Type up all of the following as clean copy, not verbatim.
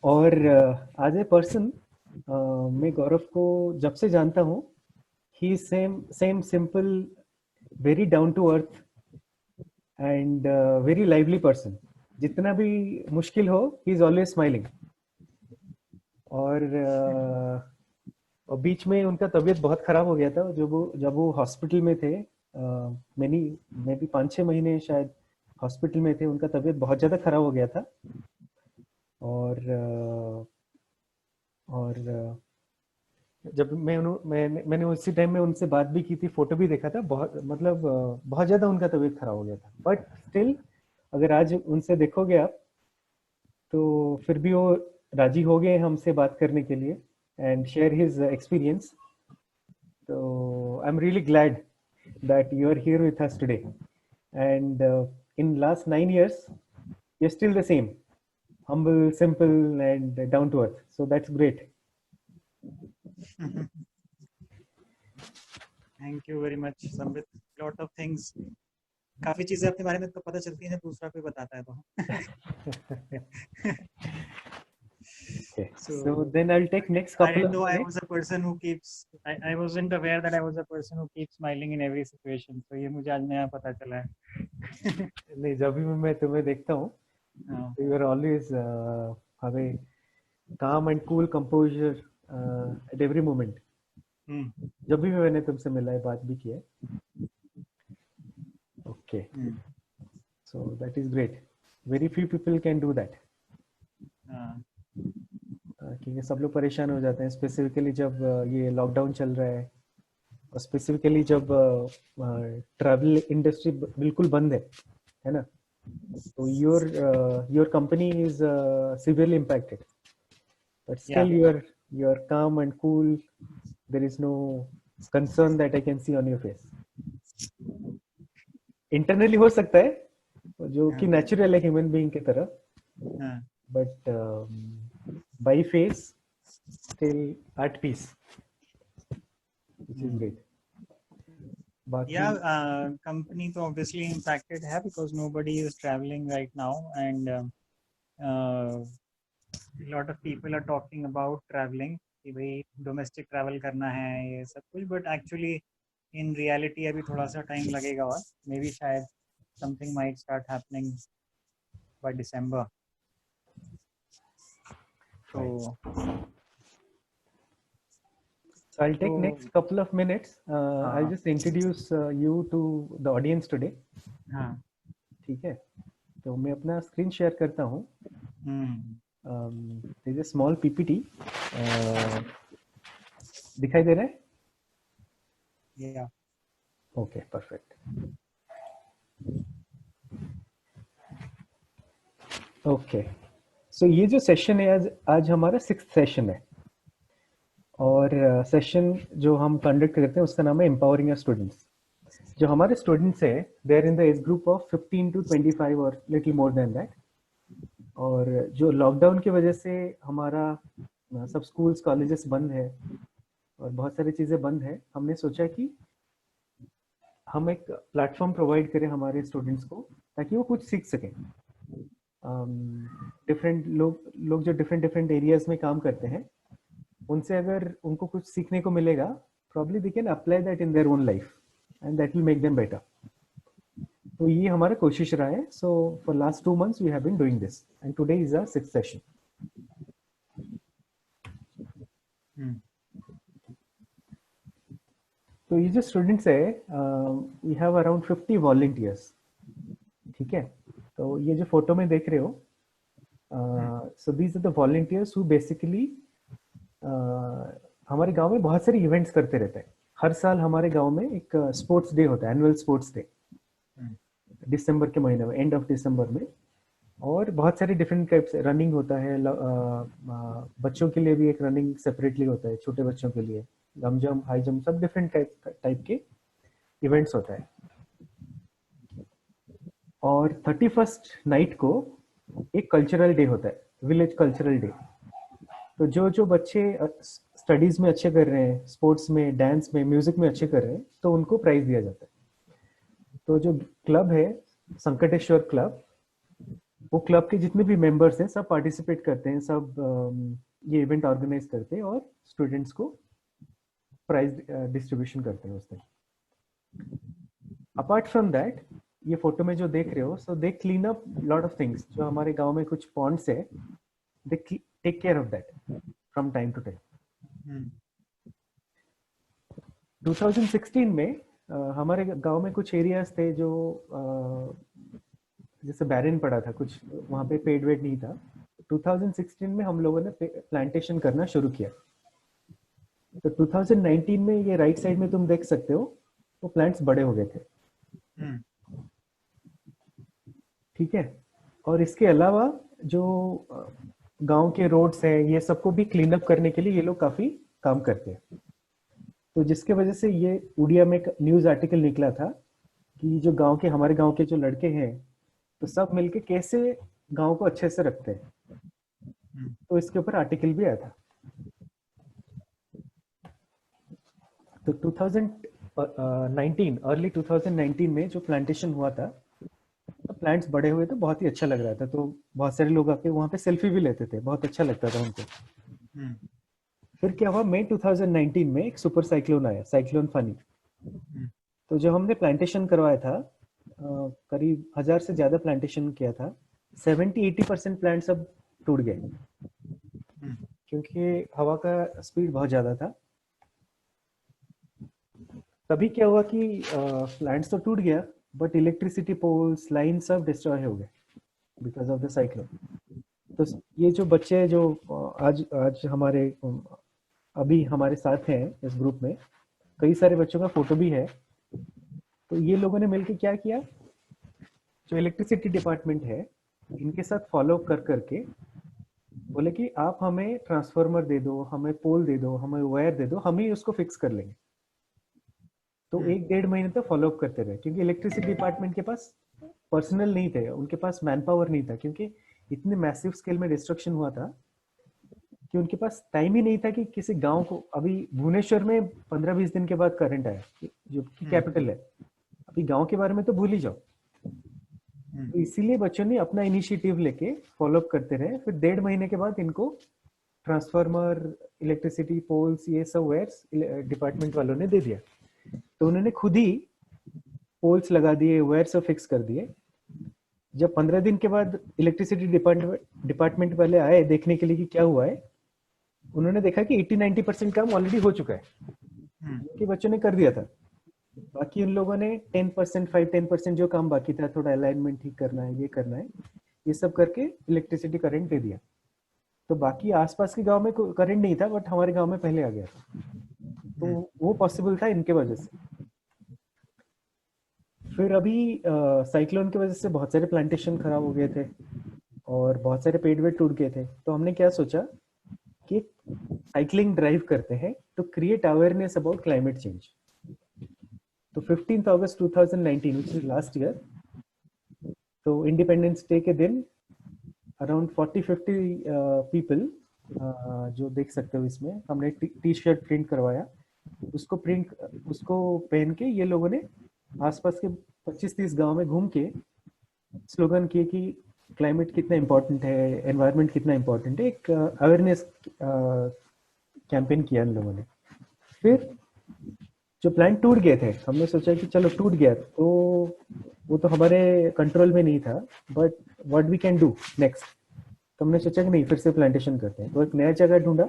और as a person मैं गौरव को जब से जानता हूँ, he same same simple, very down to earth and very lively person. जितना भी मुश्किल हो, ही इज ऑलवेज स्माइलिंग. और और बीच में उनका तबीयत बहुत खराब हो गया था जब वो हॉस्पिटल में थे. मैंने मैं भी 5-6 महीने शायद हॉस्पिटल में थे. उनका तबीयत बहुत ज़्यादा खराब हो गया था. और जब मैंने उसी टाइम में उनसे बात भी की थी, फोटो भी देखा था. बहुत मतलब बहुत ज़्यादा उनका तबीयत खराब हो गया था. बट स्टिल अगर आज उनसे देखोगे आप, तो फिर भी वो राजी हो गए हमसे बात करने के लिए and share his experience. So I'm really glad that you are here with us today. And in last 9 years, you're still the same, humble, simple, and down to earth. So that's great. Thank you very much Sambit. Lot of things, काफी चीजें अपने बारे में तो पता चलती हैं, दूसरा कोई बताता है तो. Okay. So then I'll take next I couple didn't of know I minutes. was a person who keeps. I wasn't aware that I was a person who keeps smiling in every situation. So ये मुझे आज नया पता चला है. नहीं, जब भी मैं तुम्हें देखता हूँ, you are always have a calm and cool composure at every moment. जब भी मैंने तुमसे मिला है, बात भी किया है. Okay. So that is great. Very few people can do that. क्योंकि सब लोग परेशान हो जाते हैं, स्पेसिफिकली जब ये लॉकडाउन चल रहा है, और स्पेसिफिकली जब ट्रैवल इंडस्ट्री बिल्कुल बंद है ना. तो your company is severely impacted, but still you are calm and cool. There is no concern that I can see on your face. Internally हो सकता है, जो कि नेचुरल है ह्यूमन बीइंग की तरह, but by face still at peace, which is great. Yeah, company तो obviously impacted है because nobody is traveling right now, and a lot of people are talking about traveling कि भाई domestic travel करना है ये सब कुछ, but actually in reality अभी थोड़ा सा time लगेगा, और maybe शायद something might start happening by December. So I'll take next couple of minutes. I'll just introduce you to the audience today. ठीक है, तो मैं अपना स्क्रीन शेयर करता हूँ. There's a small PPT. दिखाई दे रहा है? Yeah. Okay, perfect. Okay. So ये जो सेशन है, आज हमारा 6th सेशन है. और सेशन जो हम कंडक्ट करते हैं उसका नाम है एम्पावरिंग योर स्टूडेंट्स. जो हमारे स्टूडेंट्स है, they are in the age group of 15 to 25 और लिटिल मोर देन दैट. और जो लॉकडाउन की वजह से हमारा सब स्कूल्स कॉलेजेस बंद है और बहुत सारी चीज़ें बंद है, हमने सोचा कि हम एक प्लेटफॉर्म प्रोवाइड करें हमारे स्टूडेंट्स को, ताकि वो कुछ सीख सकें. डिफरेंट लोग जो डिफरेंट एरियाज में काम करते हैं, उनसे अगर उनको कुछ सीखने को मिलेगा, probably they can apply that in their own life and that will make them better. तो ये हमारा कोशिश रहा है. So for last 2 months we have been doing this, and today is our 6th session. तो ये जो स्टूडेंट्स है, वी हैव अराउंड 50 वॉलंटियर्स. ठीक है, तो ये जो फोटो में देख रहे हो, so these are the volunteers who basically हमारे गांव में बहुत सारे इवेंट्स करते रहते हैं. हर साल हमारे गांव में एक स्पोर्ट्स डे होता है, एनुअल स्पोर्ट्स डे, दिसंबर के महीने में, एंड ऑफ दिसंबर में. और बहुत सारे डिफरेंट टाइप्स रनिंग होता है. बच्चों के लिए भी एक रनिंग सेपरेटली होता है, छोटे बच्चों के लिए लॉन्ग जंप, हाई जंप, सब डिफरेंट टाइप के इवेंट्स होता है. और 31st नाइट को एक कल्चरल डे होता है, विलेज कल्चरल डे. तो जो बच्चे स्टडीज में अच्छे कर रहे हैं, स्पोर्ट्स में, डांस में, म्यूजिक में अच्छे कर रहे हैं, तो उनको प्राइज दिया जाता है. तो जो क्लब है, संकटेश्वर क्लब, वो क्लब के जितने भी मेंबर्स हैं सब पार्टिसिपेट करते हैं, सब ये इवेंट ऑर्गेनाइज करते हैं और स्टूडेंट्स को प्राइज डिस्ट्रीब्यूशन करते हैं उस दिन। अपार्ट फ्रॉम दैट, ये फोटो में जो देख रहे हो, so they clean up lot of things. जो हमारे गांव में कुछ पॉन्ड्स है, they take care of that from time to time. 2016 में हमारे गांव में कुछ एरियाज थे जो जैसे बैरन पड़ा था, कुछ वहाँ पे पेड़ वेड नहीं था। 2016 में हम लोगों ने प्लांटेशन करना शुरू किया। तो 2019 में ये राइट साइड में तुम देख सकते हो, वो प्लांट्स बड़े हो गए थे। ठीक है। और इसके अलावा जो गांव के रोड्स हैं, ये सबको भी क्लीन अप करने के लिए ये लोग काफी काम करते हैं। तो जिसके वजह से ये उड़िया में एक न्यूज आर्टिकल निकला था कि जो हमारे गांव के जो लड़के हैं, तो सब मिलके कैसे गांव को अच्छे से रखते हैं। तो इसके ऊपर आर्टिकल भी आया था। तो 2019 अर्ली 2019 में जो प्लांटेशन हुआ था, तो प्लांट्स बड़े हुए तो बहुत ही अच्छा लग रहा था। तो बहुत सारे लोग आके वहाँ पे सेल्फी भी लेते थे, बहुत अच्छा लगता था उनको। फिर क्या हुआ, मई 2019 में एक सुपर साइक्लोन आया, साइक्लोन फनी। तो जब हमने प्लांटेशन करवाया था, करीब 1000 से ज्यादा प्लांटेशन किया था, 70-80% प्लांट सब टूट गए क्योंकि हवा का स्पीड बहुत ज्यादा था। तभी क्या हुआ कि प्लांट्स तो टूट गया, बट इलेक्ट्रिसिटी पोल्स, लाइन सब डिस्ट्रॉय हो गए बिकॉज ऑफ द साइक्लोन। तो ये जो बच्चे जो आज हमारे अभी हमारे साथ हैं इस ग्रुप में, कई सारे बच्चों का फोटो भी है। तो ये लोगों ने मिलकर क्या किया, जो इलेक्ट्रिसिटी डिपार्टमेंट है, इनके साथ फॉलो करके बोले कि आप हमें ट्रांसफार्मर दे दो, हमें पोल दे दो, हमें वायर दे दो, हम ही उसको फिक्स कर लेंगे। तो 1-1.5 महीने तक फॉलो अप करते रहे, क्योंकि इलेक्ट्रिसिटी डिपार्टमेंट के पास पर्सनल नहीं थे, उनके पास मैन पावर नहीं था, क्योंकि इतने मैसिव स्केल में डिस्ट्रक्शन हुआ था कि उनके पास टाइम ही नहीं था कि किसी गांव को। अभी भुवनेश्वर में 15-20 दिन के बाद करंट आया, जो कि कैपिटल है। अभी गांव के बारे में तो भूल ही जाओ। तो इसीलिए बच्चों ने अपना इनिशिएटिव लेके फॉलो अप करते रहे। फिर 1.5 महीने के बाद इनको ट्रांसफार्मर, इलेक्ट्रिसिटी पोल्स, ये सब वायर्स डिपार्टमेंट वालों ने दे दिया। तो उन्होंने खुद ही पोल्स लगा दिए, वायर्स फिक्स कर दिए। जब 15 दिन के बाद इलेक्ट्रिसिटी डिपार्टमेंट वाले आए देखने के लिए कि क्या हुआ है, उन्होंने देखा कि 80-90% काम ऑलरेडी हो चुका है, कि बच्चों ने कर दिया था। बाकी उन लोगों ने 10%, 5-10% जो काम बाकी था, थोड़ा अलाइनमेंट ठीक करना है, ये करना है, ये सब करके इलेक्ट्रिसिटी करंट दे दिया। तो बाकी आसपास के गांव में करंट नहीं था, बट हमारे गांव में पहले आ गया था। तो वो पॉसिबल था इनके वजह से। फिर अभी साइक्लोन की वजह से बहुत सारे प्लांटेशन खराब हो गए थे और बहुत सारे पेड़ वेड़ टूट गए थे। तो हमने क्या सोचा कि साइकिलिंग ड्राइव करते हैं to create awareness about climate change. तो 15 अगस्त 2019 विच इज लास्ट ईयर, तो इंडिपेंडेंस डे के दिन अराउंड 40-50 पीपल, जो देख सकते हो इसमें, हमने टी शर्ट प्रिंट करवाया। उसको पहन के ये लोगों ने आसपास के 25-30 गांव में घूम के स्लोगन किए कि क्लाइमेट कितना इम्पोर्टेंट है, एनवायरनमेंट कितना इम्पोर्टेंट है। एक अवेयरनेस कैंपेन किया इन लोगों ने। फिर जो प्लान टूट गए थे, हमने सोचा कि चलो टूट गया तो वो तो हमारे कंट्रोल में नहीं था, but what we can do next. तो हमने सोचा कि नहीं, फिर से प्लांटेशन करते हैं। तो एक नया जगह ढूंढा,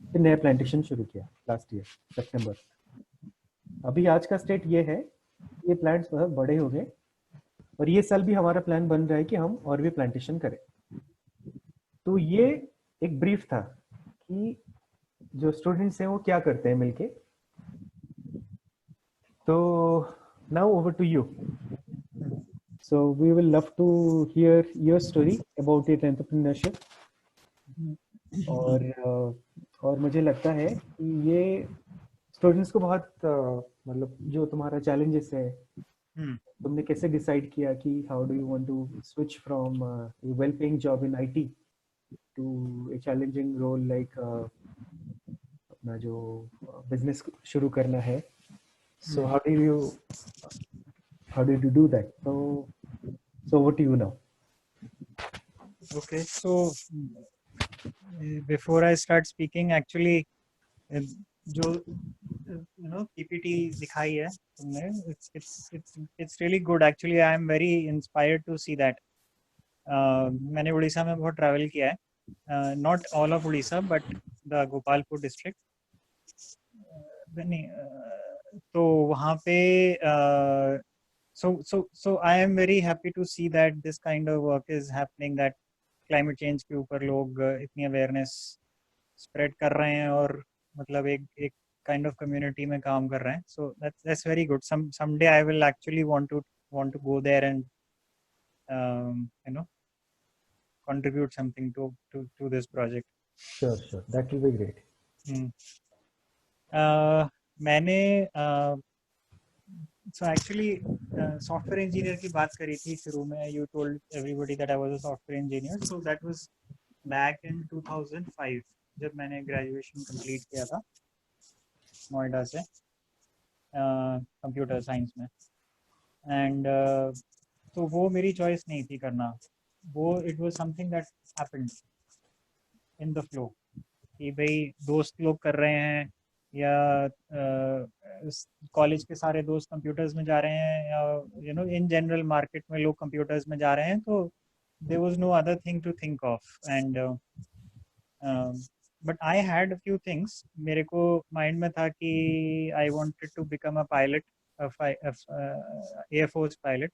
फिर नया प्लांटेशन शुरू किया लास्ट ईयर सितंबर। अभी आज का स्टेट ये है, ये प्लांट्स बहुत बड़े हो गए और ये साल भी हमारा प्लान बन रहा है कि हम और भी प्लांटेशन करें। तो ये एक ब्रीफ था कि जो स्टूडेंट्स हैं वो क्या करते हैं मिलके। तो now over to you. So we will love to hear your story about your entrepreneurship. और मुझे लगता है कि ये स्टूडेंट्स को बहुत मतलब जो तुम्हारा चैलेंजेस है, तुमने कैसे डिसाइड किया कि how do you want to switch from well paying job in IT to a challenging role like अपना जो बिजनेस शुरू करना है। So how do you do that? So what do you know? Okay, so before I start speaking, actually, जो PPT दिखाई है तुमने, it's really good. Actually, I am very inspired to see that. मैंने उड़ीसा में बहुत ट्रैवल किया है, not all of Orissa but the Gopalpur district. नहीं, तो वहाँ पे so I am very happy to see that this kind of work is happening, that climate change के ऊपर लोग इतनी awareness spread कर रहे हैं और मतलब एक kind of community में काम कर रहे हैं। So that's very good. Someday I will actually want to go there and contribute something to this project. Sure, that will be great. मैंने so actually software engineer की बात करी थी शुरू में। You told everybody that I was a software engineer, so that was back in 2005 जब मैंने graduation complete किया था नोएडा से कंप्यूटर साइंस में। एंड तो वो मेरी चॉइस नहीं थी करना, वो it was something that happened in the flow कि भाई दोस्त लोग कर रहे हैं या कॉलेज के सारे दोस्त कंप्यूटर्स में जा रहे हैं या इन जनरल मार्केट में लोग कंप्यूटर्स में जा रहे हैं, तो there was no other thing to think of. And but I had a few things. मेरे को माइंड में था कि I wanted to become a pilot, air force pilot,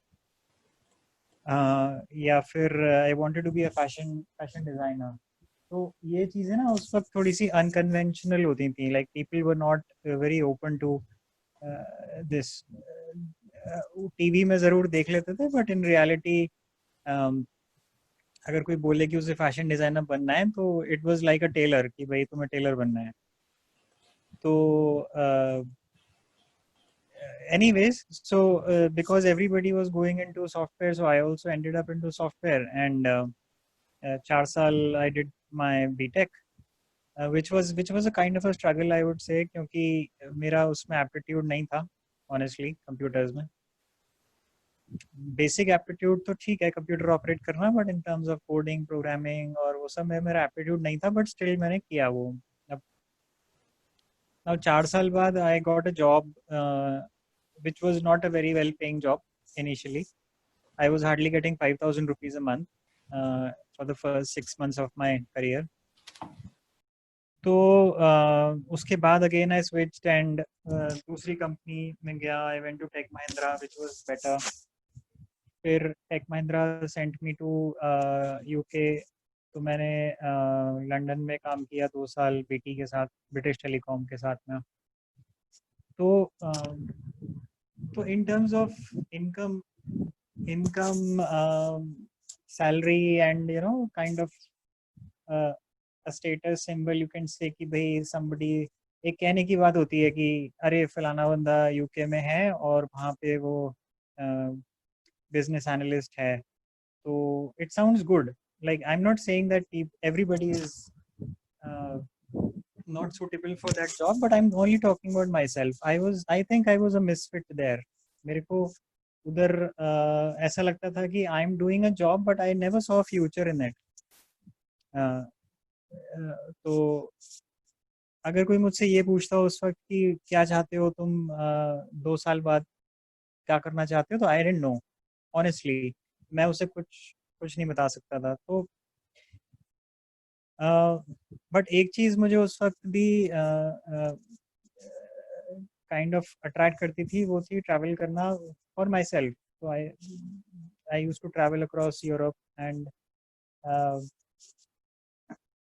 या फिर I wanted to be a fashion designer. तो ये चीज़ें ना उस वक्त थोड़ी सी अनकन्वेंशनल होती थी, like people were not very open to this. TV में ज़रूर देख लेते थे बट इन रियलिटी अगर कोई बोले कि उसे फैशन डिज़ाइनर बनना है तो it was like a tailor कि भाई तुम्हें टेलर बनना है। तो anyways, so because everybody was going into software, so I also ended up into software, and 4 साल I did my BTech, which was a kind of a struggle I would say, क्योंकि मेरा उसमें aptitude नहीं था honestly computers में। Basic aptitude तो ठीक है कंप्यूटर ऑपरेट करना, but in terms of coding programming और वो सब में मेरा एप्टीट्यूड नहीं था, बट स्टिल मैंने किया वो। अब 4 साल बाद I got a job which was not a very well paying job initially. I was hardly getting 5,000 rupees a month for the first 6 months of my career. तो उसके बाद again I switched and दूसरी company में गया। I went to Tech Mahindra which was better. फिर Tech Mahindra sent me to UK, तो मैंने London में काम किया 2 साल BT के साथ, ब्रिटिश टेलीकॉम के साथ में। तो in terms of income, salary and kind of a status symbol, you can say कि भाई somebody, एक कहने की बात होती है कि अरे फलाना बंदा यूके में है और वहाँ पे वो बिजनेस एनालिस्ट है, तो it sounds good. Like I'm not saying that everybody is not suitable for that job, but I'm only talking about myself. I think I was a misfit there. मेरे को उधर ऐसा लगता था कि I am doing a job but I never saw future in it. तो अगर कोई मुझसे ये पूछता हो उस वक्त कि क्या चाहते हो तुम 2 साल बाद, क्या करना चाहते हो, तो आई डिडंट नो ऑनेस्टली। मैं उसे कुछ नहीं बता सकता था। तो बट एक चीज़ मुझे उस वक्त भी काइंड ऑफ अट्रैक्ट करती थी, वो थी ट्रैवल करना फॉर माई सेल्फ। तो I use to travel across Europe and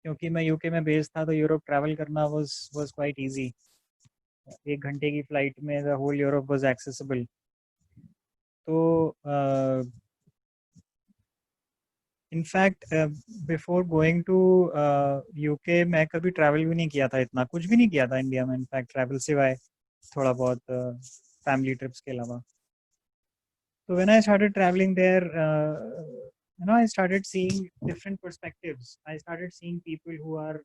क्योंकि मैं यूके में बेस्ड था तो यूरोप ट्रैवल करना वाज क्वाइट इजी। 1 घंटे की फ्लाइट में the whole Europe was accessible. तो in fact before going to UK मैं कभी ट्रैवल भी नहीं किया था, इतना कुछ भी नहीं किया था इंडिया में इनफैक्ट ट्रैवल सिवाय थोड़ा बहुत फैमिली ट्रिप्स के अलावा। So when I started traveling there, I started seeing different perspectives. I started seeing people who are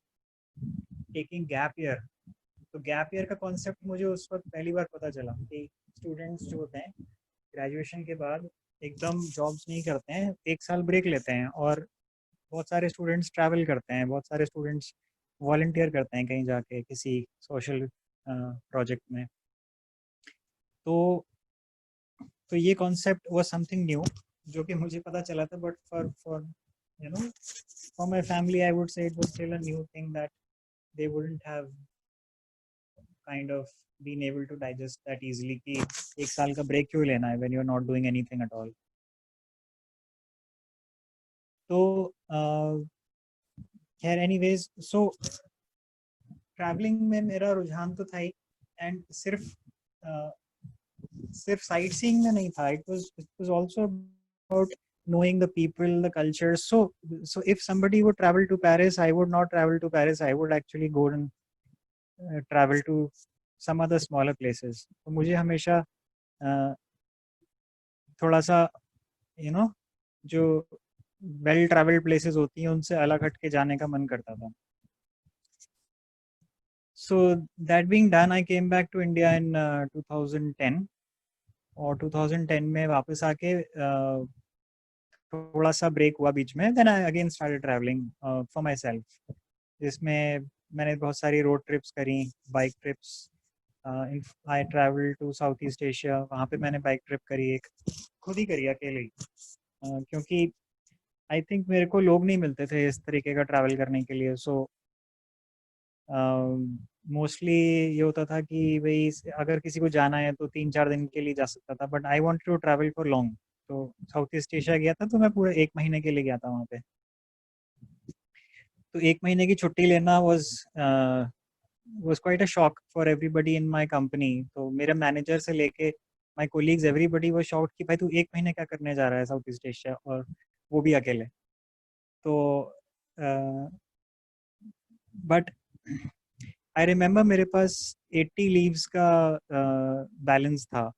taking gap year. तो गैप ईयर का कॉन्सेप्ट मुझे उस वक्त पहली बार पता चला कि स्टूडेंट्स जो होते हैं ग्रेजुएशन के बाद एकदम जॉब्स नहीं करते हैं, 1 साल ब्रेक लेते हैं और बहुत सारे स्टूडेंट्स ट्रैवल करते हैं, बहुत सारे स्टूडेंट्स वॉलंटियर करते हैं कहीं जाके किसी सोशल प्रोजेक्ट में। तो ये कॉन्सेप्ट वाज समथिंग न्यू जो कि मुझे पता चला था, but for you know for my family I would से it was still a new thing that they wouldn't have kind of been able to digest that easily कि एक साल का ब्रेक क्यों लेना है when you're not doing anything at all। तो खैर एनीवेज, सो ट्रैवलिंग में मेरा रुझान तो था ही, एंड सिर्फ साइट सीइंग में नहीं था, it was also about knowing the people, the culture. So if somebody would travel to Paris, I would not travel to Paris. I would actually go and travel to some other smaller places. तो मुझे हमेशा थोड़ा सा you know जो well travelled places होती हैं उनसे अलग हट के जाने का मन करता था। So that being done, I came back to India in 2010, और 2010 में वापस आके थोड़ा सा ब्रेक हुआ बीच में, then I again started traveling for myself, जिसमें मैंने बहुत सारी रोड ट्रिप्स करी, bike trips. I travel to South East Asia, वहाँ पे मैंने बाइक ट्रिप करी, एक खुद ही करी अकेले ही, क्योंकि आई थिंक मेरे को लोग नहीं मिलते थे इस तरीके का ट्रैवल करने के लिए। सो मोस्टली ये होता था कि भाई अगर किसी को जाना है तो 3-4 दिन के लिए जा सकता था, but I wanted to travel for long. तो साउथ ईस्ट एशिया गया था तो मैं पूरे 1 महीने के लिए गया था वहाँ पे। तो 1 महीने की छुट्टी लेना was quite a shock for everybody in my company। तो मेरे मैनेजर से लेके my colleagues everybody was shocked कि भाई तू 1 महीने क्या करने जा रहा है साउथ ईस्ट एशिया, और वो भी अकेले। तो बट आई रिमेम्बर मेरे पास 80 लीव्स का बैलेंस था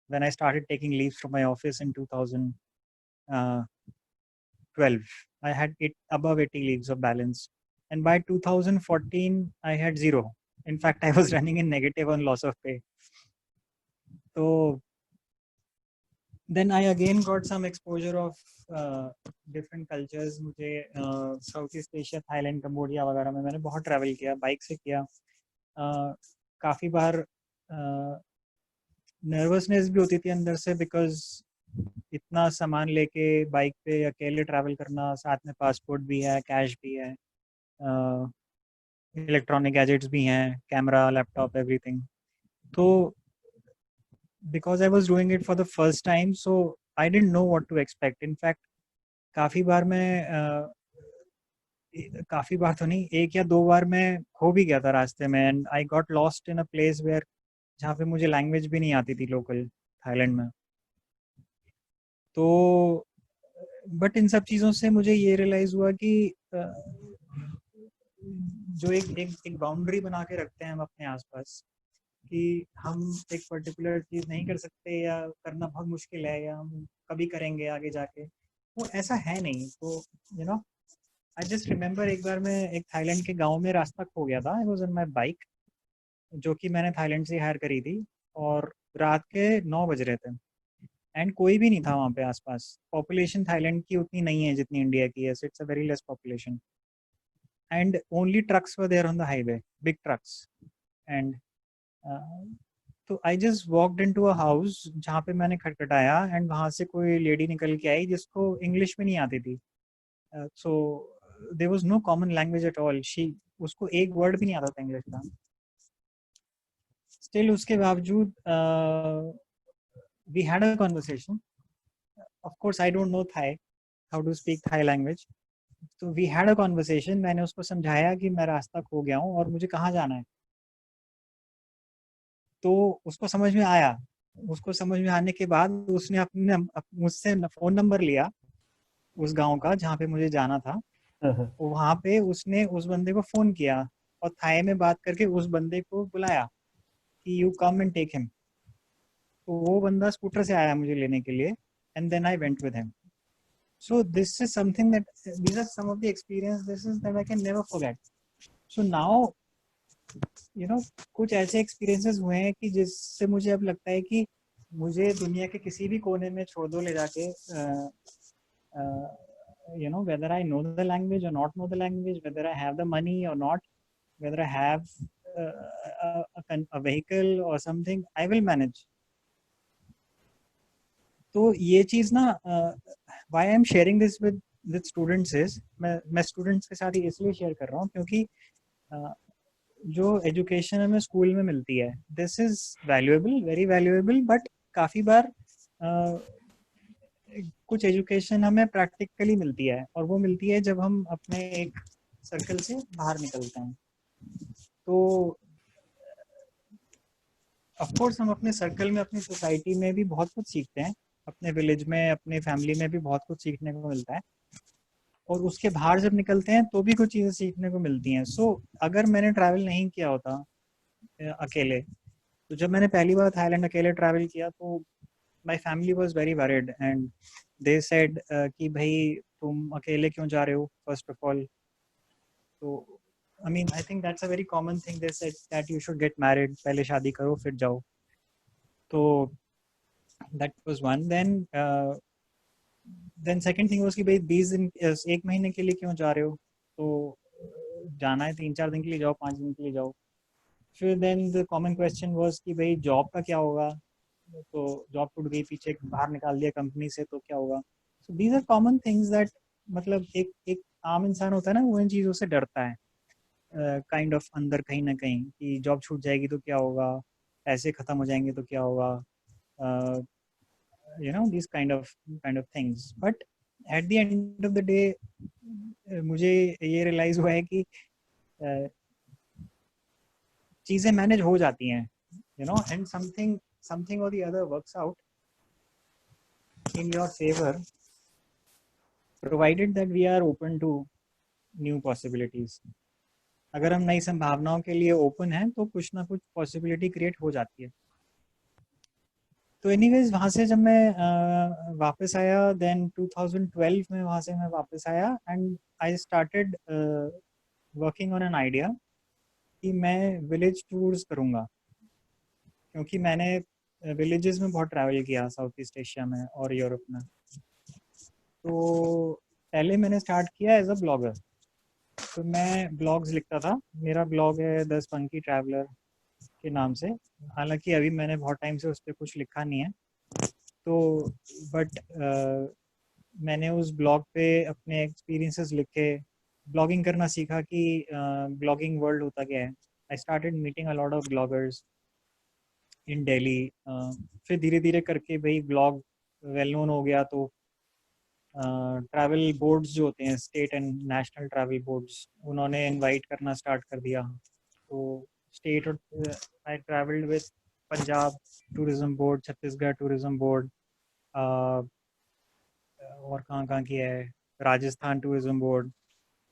when I started taking leaves from my office in 2012। I had above 80 leaves of balance, and by 2014 I had zero. In fact, I was running in negative on loss of pay. So then I again got some exposure of different cultures। मुझे south East Asia, Thailand, Cambodia वगैरह में मैंने बहुत travel किया, bike से किया। काफ़ी बार nervousness भी होती थी अंदर से, बिकॉज इतना सामान लेके बाइक पे अकेले ट्रैवल करना, साथ में पासपोर्ट भी है, कैश भी है, इलेक्ट्रॉनिक गैजेट्स भी हैं, कैमरा, लैपटॉप, एवरीथिंग। तो because I was doing it for the first time, so I didn't know what to expect. In fact काफ़ी बार काफ़ी बार तो नहीं, 1 या 2 बार मैं खो भी गया था रास्ते में, and I got lost in a place where जहाँ पे मुझे लैंग्वेज भी नहीं आती थी लोकल, थाईलैंड में। तो बट इन सब चीज़ों से मुझे ये रियलाइज़ हुआ कि जो एक बाउंड्री बना के रखते हैं हम अपने आसपास कि हम एक पर्टिकुलर चीज़ नहीं कर सकते, या करना बहुत मुश्किल है, या हम कभी करेंगे आगे जाके, वो ऐसा है नहीं। तो you no I just remember एक बार मैं एक थाईलैंड के गांव में रास्ता खो गया था। I was on my bike, जो कि मैंने थाईलैंड से हायर करी थी, और रात के 9 बज रहे थे, एंड कोई भी नहीं था वहाँ पे आसपास। पॉपुलेशन थाईलैंड की उतनी नहीं है जितनी इंडिया की है, it's a very less population, and only trucks were there on the highway, big trucks. And तो I just walked into a house जहाँ पे मैंने खटखटाया, एंड वहाँ से कोई लेडी निकल के आई जिसको इंग्लिश में नहीं आती थी। So there was no common language at all. She उसको एक वर्ड भी नहीं आता था इंग्लिश का। स्टिल उसके बावजूद we had a conversation. Of course, I don't know Thai, how to speak Thai language. तो we had a conversation। मैंने उसको समझाया कि मैं रास्ता खो गया हूँ और मुझे कहाँ जाना है। तो उसको समझ में आया। उसको समझ में आने के बाद उसने अपने मुझसे फ़ोन नंबर लिया उस गांव का जहाँ पे मुझे जाना था। वहाँ पे उसने उस बंदे को फ़ोन किया और थाई में बात करके उस बंदे को बुलाया कि you come and take him. तो वो बंदा स्कूटर से आया मुझे लेने के लिए, and then I went with him. So this is something that these are some of the experiences that I can never forget. So now कुछ ऐसे एक्सपीरियंसेस हुए हैं कि जिससे मुझे अब लगता है कि मुझे दुनिया के किसी भी कोने में छोड़ दो ले जाके, whether I know the language or not know the language, whether I have the money or not, whether I have a vehicle or something, I will manage. तो ये चीज ना why I am sharing this with students is मैं students के साथ ही इसलिए share कर रहा हूँ क्योंकि जो एजुकेशन हमें स्कूल में मिलती है this is valuable, very valuable, but काफ़ी बार कुछ एजुकेशन हमें प्रैक्टिकली मिलती है और वो मिलती है जब हम अपने एक सर्कल से बाहर निकलते हैं। तो ऑफ कोर्स हम अपने सर्कल में, अपनी सोसाइटी में भी बहुत कुछ सीखते हैं, अपने विलेज में, अपने फैमिली में भी बहुत कुछ सीखने को मिलता है, और उसके बाहर जब निकलते हैं तो भी कुछ चीज़ें सीखने को मिलती हैं। सो अगर मैंने ट्रैवल नहीं किया होता अकेले, तो जब मैंने पहली बार थाईलैंड अकेले ट्रैवल किया तो my family was very worried and they said कि भाई तुम अकेले क्यों जा रहे हो फर्स्ट ऑफ ऑल। तो I mean I think that's a very common thing, they said that you should get married, पहले शादी करो फिर जाओ। तो that was one. Then second thing was कि भाई 20 दिन, 1 महीने के लिए क्यों जा रहे हो, तो जाना है 3-4 दिन के लिए जाओ, 5 दिन के लिए जाओ। फिर then the common question was कि भाई जॉब का क्या होगा, तो जॉब टूट गई, पीछे बाहर निकाल दिया कंपनी से, तो क्या होगा। So these are common things that मतलब एक आम इंसान होता है ना, वो इन चीज़ों से डरता है काइंड ऑफ अंदर कहीं ना कहीं, कि जॉब छूट जाएगी तो क्या होगा, पैसे खत्म हो जाएंगे तो क्या होगा, this kind of things. But at the end of the day मुझे ये रियलाइज हुआ है कि चीज़ें मैनेज हो जाती हैं, and something or the other works out in your favor, provided that we are open to new possibilities. अगर हम नई संभावनाओं के लिए ओपन हैं तो कुछ ना कुछ पॉसिबिलिटी क्रिएट हो जाती है। तो एनीवेज वहाँ से जब मैं वापस आया, देन 2012 में वहाँ से मैं वापस आया and I started working on an idea कि मैं विलेज टूर्स करूँगा, क्योंकि मैंने विलेजेस में बहुत ट्रैवल किया साउथ ईस्ट एशिया में और यूरोप में। तो पहले मैंने स्टार्ट किया एज अ ब्लॉगर, तो मैं ब्लॉग्स लिखता था। मेरा ब्लॉग है द स्पंकी ट्रैवलर के नाम से, हालांकि अभी मैंने बहुत टाइम से उस पर कुछ लिखा नहीं है। तो बट मैंने उस ब्लॉग पे अपने एक्सपीरियंसेस लिखे, ब्लॉगिंग करना सीखा कि ब्लॉगिंग वर्ल्ड होता क्या है। I started meeting a lot of bloggers in Delhi. फिर धीरे धीरे करके भाई ब्लॉग वेल नोन हो गया, तो ट्रैवल बोर्ड्स जो होते हैं, state and national travel boards, उन्होंने इनवाइट करना स्टार्ट कर दिया। तो state I travelled with Punjab tourism board, Chhattisgarh tourism board, और कहाँ कहाँ की है, Rajasthan tourism board,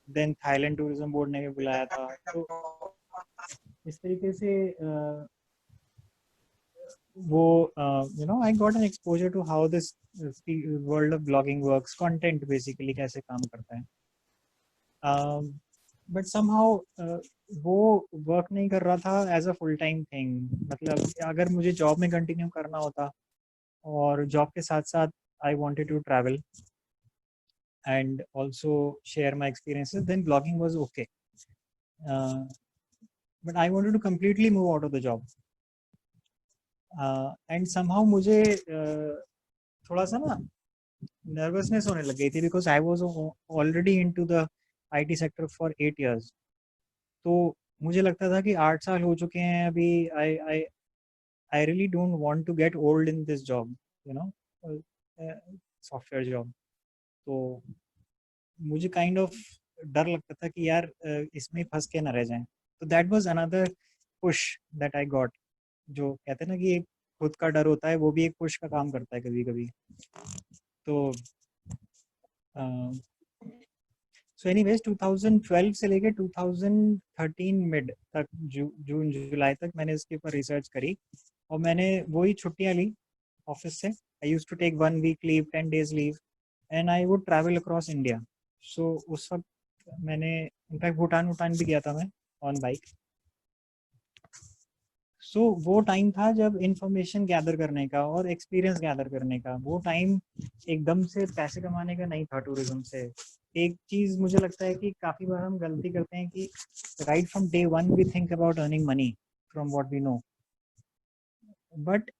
then Thailand tourism board ने भी बुलाया था। तो इस तरीके से वो I got an exposure to how this world of blogging works, content basically कैसे काम करता है। बट समहाउ वो वर्क नहीं कर रहा था as a full time thing. मतलब अगर मुझे जॉब में कंटिन्यू करना होता और जॉब के साथ साथ I wanted to travel and also share my experiences, then blogging was okay. But I wanted to completely move out of the job. And somehow मुझे थोड़ा सा ना नर्वसनेस होने लग गई थी, because I was already into the IT sector for 8 years। तो मुझे लगता था कि 8 साल हो चुके हैं अभी, I really don't want to get old in this job, software job. तो मुझे काइंड ऑफ डर लगता था कि यार इसमें फंस के ना रह जाएं। तो that was another push that I got. जो कहते हैं ना कि खुद का डर होता है, वो भी एक पुश का काम करता है कभी कभी। तो सो एनीवेज 2012 से लेके 2013 मिड तक, जून जुलाई तक मैंने इसके ऊपर रिसर्च करी, और मैंने वही छुट्टियां ली ऑफिस से। I used to take 1 week leave, 10 days leave, and I would travel across India. So उस वक्त मैंने इनफैक्ट भूटान भी गया था मैं ऑन बाइक। सो वो टाइम था जब इंफॉर्मेशन गैदर करने का और एक्सपीरियंस गैदर करने का, वो टाइम एकदम से पैसे कमाने का नहीं था टूरिज्म से। एक चीज मुझे लगता है कि काफी बार हम गलती करते हैं कि right from day one we think about earning money from what we know, but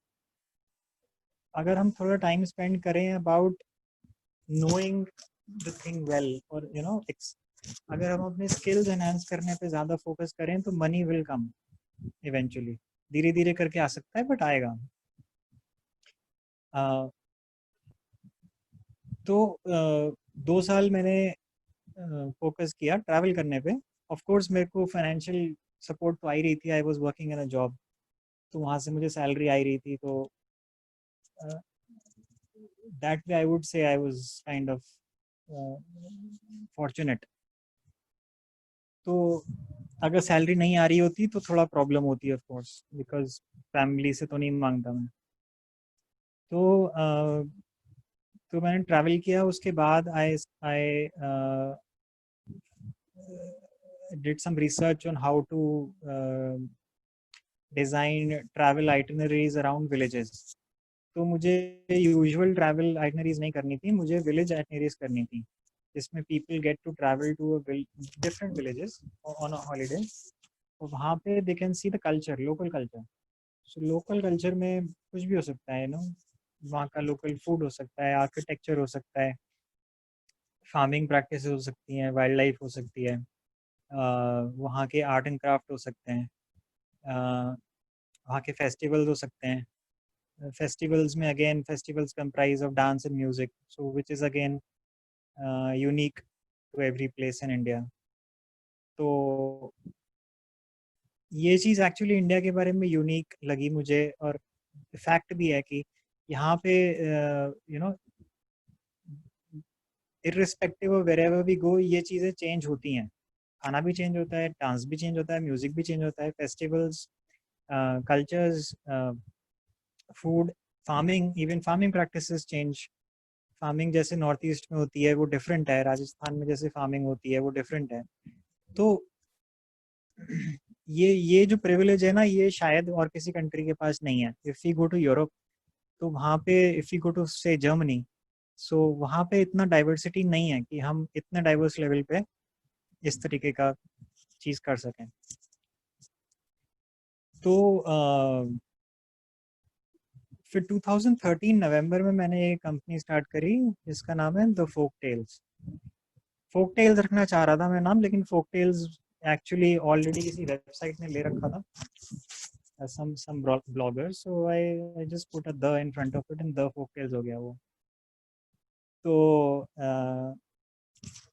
अगर हम थोड़ा टाइम स्पेंड करें about knowing the thing well, और यू नो अगर हम अपने स्किल्स एनहांस करने पे ज्यादा फोकस करें तो मनी विल कम इवेंचुअली। धीरे धीरे करके आ सकता है बट आएगा। तो 2 साल मैंने फोकस किया ट्रैवल करने पे। ऑफ कोर्स मेरे को फाइनेंशियल सपोर्ट तो आ ही रही थी, I was working in a job, तो वहाँ से मुझे सैलरी आ ही रही थी, तो दैट वे आई वुड से I was kind of fortunate. तो अगर सैलरी नहीं आ रही होती तो थोड़ा प्रॉब्लम होती है ऑफ कोर्स, बिकॉज फैमिली से तो नहीं मांगता मैं। तो तो मैंने ट्रैवल किया, उसके बाद आई आई did some research on how to design travel itineraries around villages. तो मुझे यूजुअल ट्रैवल आइटनरीज नहीं करनी थी, मुझे विलेज आइटनरीज करनी थी, जिसमें people get to travel to different villages on a holiday, और वहाँ पे they can see the culture, local culture. So local culture में कुछ भी हो सकता है, नो, वहाँ का लोकल फूड हो सकता है, आर्किटेक्चर हो सकता है, फार्मिंग प्रैक्टिस हो सकती हैं, वाइल्ड लाइफ हो सकती है, वहाँ के आर्ट एंड क्राफ्ट हो सकते हैं, वहाँ के फेस्टिवल्स हो सकते हैं। फेस्टिवल्स में again festivals comprise of dance and music, so which is again unique to every place in India. तो ये चीज़ एक्चुअली इंडिया के बारे में यूनिक लगी मुझे, और फैक्ट भी है कि यहाँ पे you know irrespective of wherever we go ये चीज़ें चेंज होती हैं। खाना भी चेंज होता है, डांस भी चेंज होता है, म्यूजिक भी चेंज होता है, festivals, cultures, food, farming, even farming practices change. Farming जैसे नॉर्थ ईस्ट में होती है वो डिफरेंट है, राजस्थान में जैसे फार्मिंग होती है वो डिफरेंट है। तो ये जो प्रिविलेज है ना, ये शायद और किसी कंट्री के पास नहीं है। If you go to Europe, तो वहाँ पे if you go to say Germany, so वहाँ पे इतना डाइवर्सिटी नहीं है कि हम इतने डाइवर्स लेवल पे इस तरीके का चीज़ कर सकें। तो फिर 2013 नवंबर में मैंने एक कंपनी स्टार्ट करी जिसका नाम है the folk tales. Folk tales रखना चाह रहा था मैं नाम, लेकिन फोक टेल्स एक्चुअली ऑलरेडी किसी वेबसाइट ने ले रखा था, some bloggers, so I just put a the in front of it and the folk tales हो गया वो। तो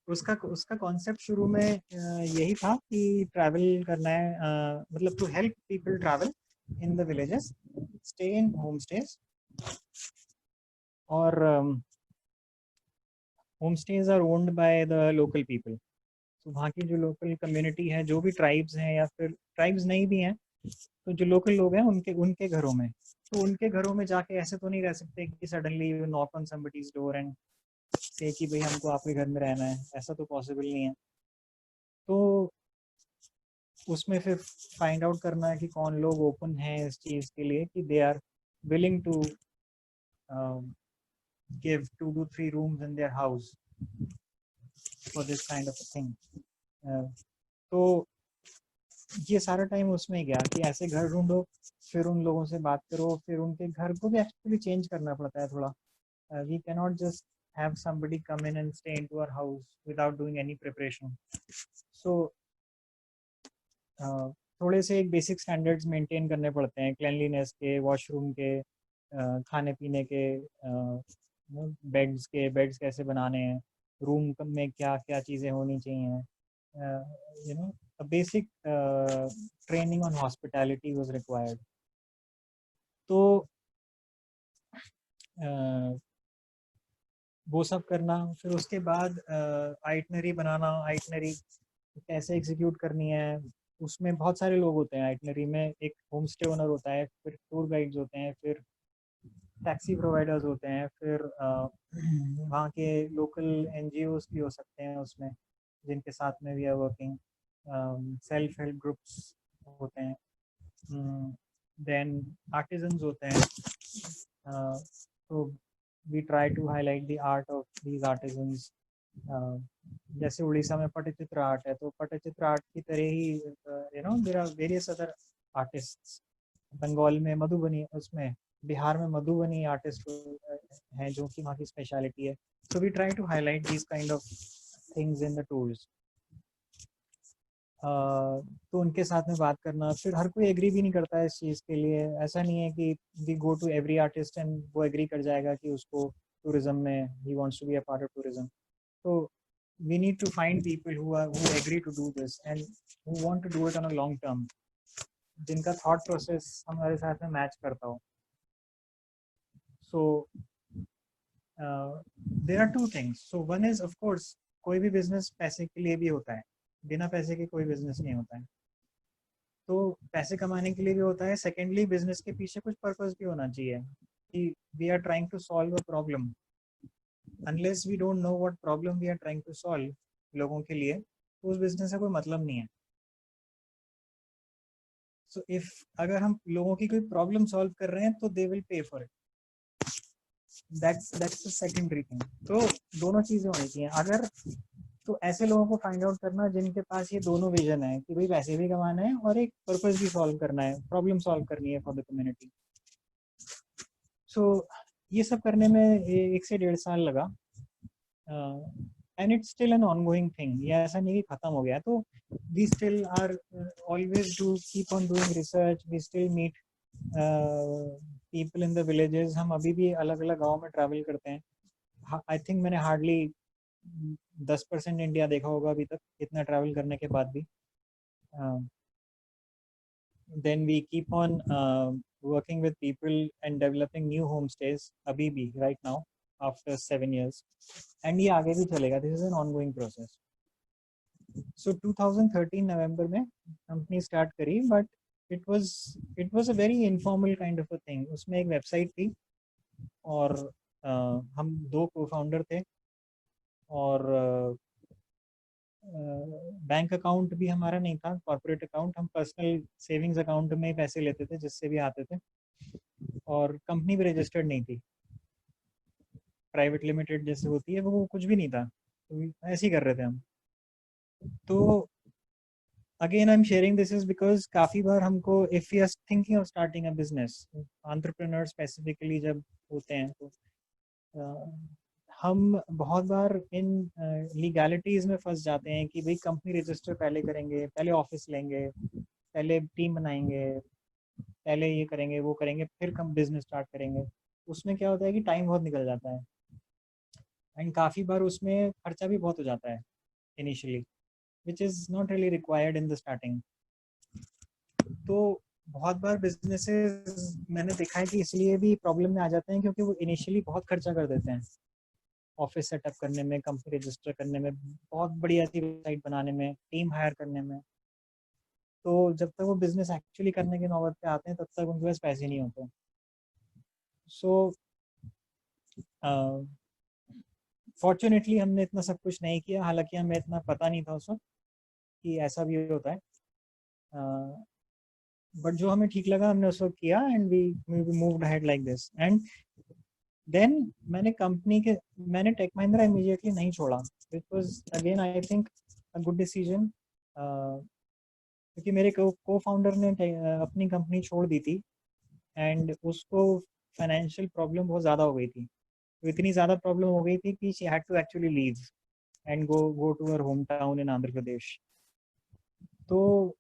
उसका उसका कॉन्सेप्ट शुरू में यही था कि ट्रैवल करना है, मतलब to help people travel in the villages, stay in home stays, और home stays are owned by the local people. तो वहाँ की जो लोकल कम्युनिटी है, जो भी ट्राइब्स हैं या फिर ट्राइब्स नहीं भी हैं, तो जो लोकल लोग हैं उनके उनके घरों में, तो उनके घरों में जाके ऐसे तो नहीं रह सकते कि suddenly you knock on somebody's door and से कि भाई हमको आपके घर में रहना है, ऐसा तो पॉसिबल नहीं है। तो उसमें फिर फाइंड आउट करना है कि कौन लोग ओपन हैं इस चीज़ के लिए कि they are willing to give 2 to 3 rooms in their house for this kind of a thing। तो ये सारा टाइम उसमें गया कि ऐसे घर ढूंढो, फिर उन लोगों से बात करो, फिर उनके घर को भी एक्चुअली चेंज करना पड़ता है थोड़ा। We can not just have somebody come in and stay into our house without doing any preparation. So थोड़े से एक बेसिक स्टैंडर्ड्स मेंटेन करने पड़ते हैं, क्लेanलीनेस के, वॉशरूम के, खाने पीने के, बेड्स कैसे बनाने हैं, रूम में क्या क्या चीज़ें होनी चाहिए, you know basic training on hospitality was required. तो वो सब करना, फिर उसके बाद आइटनरी बनाना, आइटनरी कैसे एग्जीक्यूट करनी है, उसमें बहुत सारे लोग होते हैं आइटनरी में। एक होम स्टे ओनर होता है, फिर टूर गाइड्स होते हैं, फिर टैक्सी प्रोवाइडर्स होते हैं, फिर वहाँ के लोकल एनजीओज भी हो सकते हैं उसमें, जिनके साथ में we are working, self help groups होते हैं, then artisans होते हैं. So we try to highlight the art of these artisans. जैसे उड़ीसा में पटचित्र आर्ट है, तो पटचित्र आर्ट की तरह ही there are various other artists. Bengal में मधुबनी, उसमें बिहार में मधुबनी आर्टिस्ट हैं जो कि वहाँ की स्पेशलिटी है. So we try to highlight these kind of things in the tools. तो उनके साथ में बात करना, फिर हर कोई एग्री भी नहीं करता है इस चीज़ के लिए. ऐसा नहीं है कि we go to every artist and वो एग्री कर जाएगा कि उसको टूरिज्म में ही wants to be a part of tourism. तो we need to find people who agree to do this and who want to do it on a long term, जिनका thought process हमारे साथ में मैच करता हो. So there are two things. So one is of course कोई भी business पैसे के लिए भी होता है, बिना पैसे के कोई बिजनेस नहीं होता है. तो पैसे कमाने के लिए भी होता है. सेकेंडली बिजनेस के पीछे कुछ पर्पस भी होना चाहिए कि we are trying to solve a problem. Unless we don't know what problem we are trying to solve लोगों के लिए, तो उस बिजनेस का कोई मतलब नहीं है. सो इफ अगर हम लोगों की कोई प्रॉब्लम सॉल्व कर रहे हैं तो they will pay for it. That's the secondary thing. तो दोनों चीजें होनी चाहिए. अगर तो ऐसे लोगों को फाइंड आउट करना जिनके पास ये दोनों विजन है कि भाई पैसे भी कमाना है और एक पर्पस भी सॉल्व करना है, प्रॉब्लम सॉल्व करनी है फॉर द कम्युनिटी. सो ये सब करने में 1 से 1.5 साल लगा. And it's still an ongoing thing. ये ऐसा नहीं कि खत्म हो गया. तो we still are always do keep on doing research. We still meet people in the villages. हम अभी भी अलग अलग गाँव में ट्रैवल करते हैं. आई थिंक मैंने हार्डली 10% इंडिया देखा होगा अभी तक, इतना ट्रैवल करने के बाद भी. Then we keep on working with people and developing new homestays अभी भी right now after 7 years, and ये आगे भी चलेगा. This is an ongoing process. So 2013 नवंबर में कंपनी स्टार्ट करी, but it was a very informal kind of a thing. उसमें एक वेबसाइट थी और हम 2 को-फाउंडर थे और बैंक अकाउंट भी हमारा नहीं था, कॉर्पोरेट अकाउंट. हम पर्सनल सेविंग्स अकाउंट में ही पैसे लेते थे जिससे भी आते थे, और कंपनी भी रजिस्टर्ड नहीं थी. प्राइवेट लिमिटेड जैसे होती है वो कुछ भी नहीं था. तो ऐसे ही कर रहे थे हम. तो again I am sharing this is because काफ़ी बार हमको if you are thinking of starting a business, entrepreneur specifically जब होते हैं तो हम बहुत बार इन लीगैलिटीज में फंस जाते हैं कि भाई कंपनी रजिस्टर पहले करेंगे, पहले ऑफिस लेंगे, पहले टीम बनाएंगे, पहले ये करेंगे वो करेंगे, फिर कम बिजनेस स्टार्ट करेंगे. उसमें क्या होता है कि टाइम बहुत निकल जाता है एंड काफ़ी बार उसमें खर्चा भी बहुत हो जाता है initially, which is not really required in the starting. तो बहुत बार बिजनेसेस मैंने देखा है कि इसलिए भी प्रॉब्लम में आ जाते हैं क्योंकि वो इनिशियली बहुत खर्चा कर देते हैं ऑफिस सेटअप करने में, कंपनी रजिस्टर करने में, बहुत बढ़िया सी वेबसाइट बनाने में, टीम हायर करने में. तो जब तक वो बिजनेस एक्चुअली करने के नौबत पे आते हैं तब तक उनके पास पैसे नहीं होते. सो फॉर्चुनेटली हमने इतना सब कुछ नहीं किया, हालांकि हमें इतना पता नहीं था उस वक्त कि ऐसा भी होता है. बट जो हमें ठीक लगा हमने उस वक्त किया and we moved ahead like this. And then मैंने टेक महिंद्रा इमीडिएटली नहीं छोड़ा. It was again I think a good decision, क्योंकि मेरे को फाउंडर ने अपनी कंपनी छोड़ दी थी एंड उसको फाइनेंशियल प्रॉब्लम बहुत ज़्यादा हो गई थी. तो इतनी ज़्यादा प्रॉब्लम हो गई थी कि she had to actually leave and go to her home town in Andhra Pradesh. तो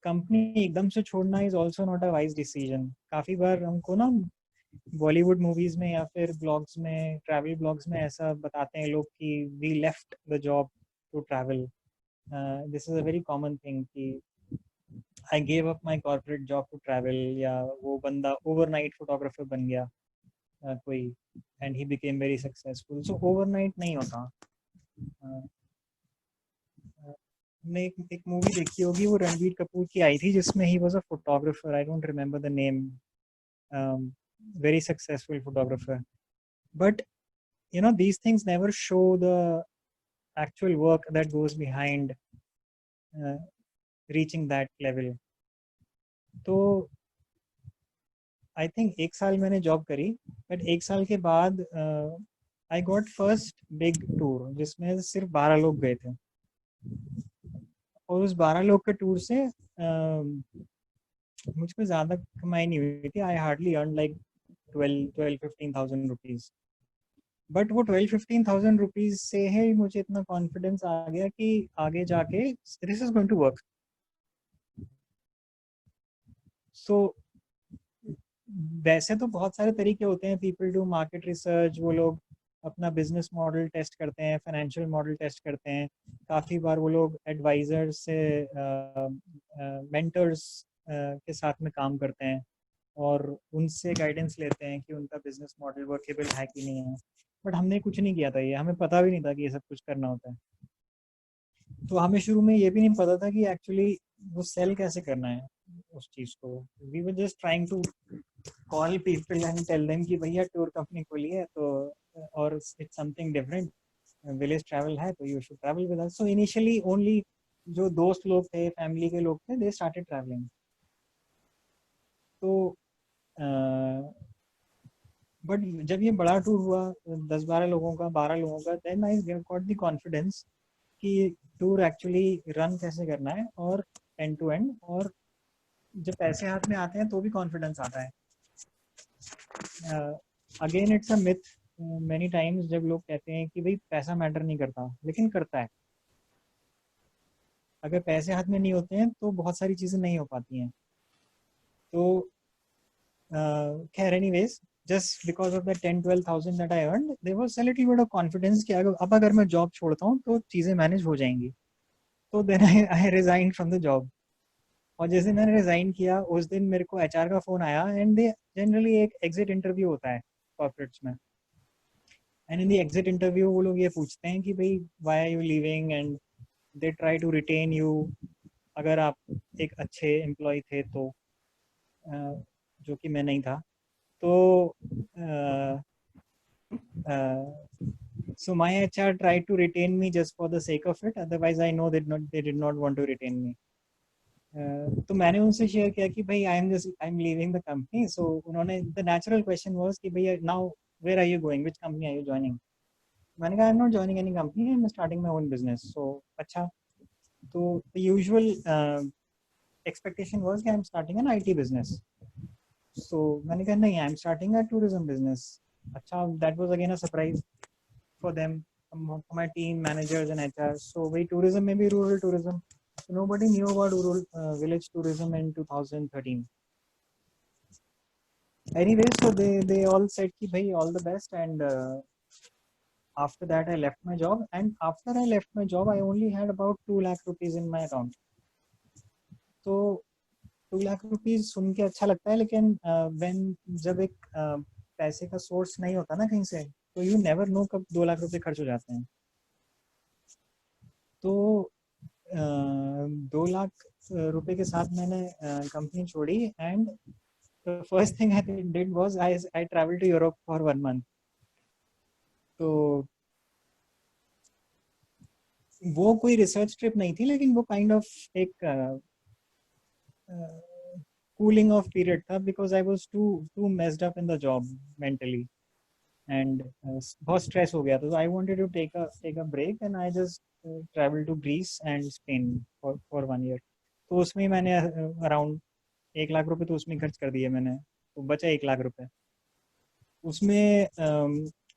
कंपनी एकदम से छोड़ना is also not a wise decision. काफ़ी बार हमको ना बॉलीवुड मूवीज में या फिर ब्लॉग्स में, ट्रैवल ब्लॉग्स में ऐसा बताते हैं लोग कि we left the job to travel. This is a very common thing कि I gave up my corporate job to travel, या वो बंदा ओवरनाइट फोटोग्राफर बन गया कोई and he became very successful. So overnight नहीं होता. हमने एक मूवी देखी होगी, वो रणबीर कपूर की आई थी जिसमें he was a photographer. I don't remember the name. Very successful photographer, but you know these things never show the actual work that goes behind reaching that level. तो आई थिंक 1 साल मैंने job करी, but 1 साल के बाद I got first big tour जिसमें सिर्फ 12 लोग गए थे, और उस 12 लोग के टूर से मुझको ज़्यादा कमाई नहीं हुई थी। I hardly earn like 12-15,000 rupees. But वो 12-15,000 रुपीज़ से है मुझे इतना कॉन्फिडेंस आ गया कि आगे जाके this is going to work. So वैसे तो बहुत सारे तरीके होते हैं, पीपल डू मार्केट रिसर्च, वो लोग अपना बिजनेस मॉडल टेस्ट करते हैं, फाइनेंशियल मॉडल टेस्ट करते हैं, काफ़ी बार वो लोग एडवाइजर से मेंटर्स के साथ में काम करते हैं और उनसे गाइडेंस लेते हैं कि उनका बिजनेस मॉडल वर्केबल है कि नहीं है। बट हमने कुछ नहीं किया था, ये हमें पता भी नहीं था कि ये सब कुछ करना होता है। तो हमें शुरू में ये भी नहीं पता था कि एक्चुअली वो सेल कैसे करना है उस चीज़ को। We were just trying to call people and tell them कि भैया टूर कंपनी खोली है तो, और it's something different, village travel है तो you should travel with us. So initially only जो दोस्त लोग थे, फैमिली के लोग थे, दे स्टार्टेड ट्रैवलिंग। तो बट जब ये बड़ा टूर हुआ 10-12 लोगों का, 12 लोगों का, then I got the confidence कि टूर एक्चुअली रन कैसे करना है और एंड टू एंड। और जब पैसे हाथ में आते हैं तो भी कॉन्फिडेंस आता है। Again it's a myth many times जब लोग कहते हैं कि भाई पैसा मैटर नहीं करता, लेकिन करता है। अगर पैसे हाथ में नहीं होते हैं तो बहुत सारी चीज़ें नहीं हो पाती हैं। तो खैर anyways, just because of the 10-12,000 that I earned, there was a little bit of confidence कि अब अगर मैं जॉब छोड़ता हूँ तो चीज़ें मैनेज हो जाएंगी। तो then I resigned from the job। और जैसे मैंने रिजाइन किया उस दिन मेरे को एचआर का फोन आया, एंड दे जनरली एक एग्जिट इंटरव्यू होता है कॉर्पोरेट्स में, and in the exit interview वो लोग ये पूछते हैं कि भाई why are you leaving, and they try to retain you अगर आप एक अच्छे एम्प्लॉय थे तो, जो कि मैं नहीं था। तो so my HR tried to retain me just for the sake of it, otherwise I know they did not want to retain me। तो मैंने उनसे शेयर किया कि भाई I am leaving the company. So उन्होंने, द नेचुरल क्वेश्चन वाज कि भैया now where are you going, which company are you joining. मैंने कहा I am not joining any company, I am starting my own business. So अच्छा, तो the usual expectation was कि I am starting an IT business. So मैंने कहा नहीं, I am starting a tourism business. अच्छा, that was again a surprise for them, for my team managers and HR। So वही tourism में भी rural tourism, so nobody knew about rural village tourism in 2013। Anyway, so they all said कि भाई all the best, and after that I left my job, and after I left my job I only had about 2 lakh rupees in my account। तो 2 lakh rupees सुन के अच्छा लगता है, लेकिन when जब एक पैसे का सोर्स नहीं होता ना कहीं से, तो यू नेवर नो कब 2 लाख रुपए खर्च हो जाते हैं। तो 2 लाख रुपए के साथ मैंने कंपनी छोड़ी, and the first thing I did was I travel to Europe for 1 month. तो वो कोई रिसर्च ट्रिप नहीं थी, लेकिन वो काइंड ऑफ एक कूलिंग ऑफ पीरियड था, because I was too messed up in the job mentally, and बहुत स्ट्रेस हो गया था। तो I wanted to take a break, and I just travel to Greece and Spain for 1 year. तो उसमें मैंने around 1 lakh रुपए तो उसमें खर्च कर दिए मैंने, तो बचा 1 लाख रुपए। उसमें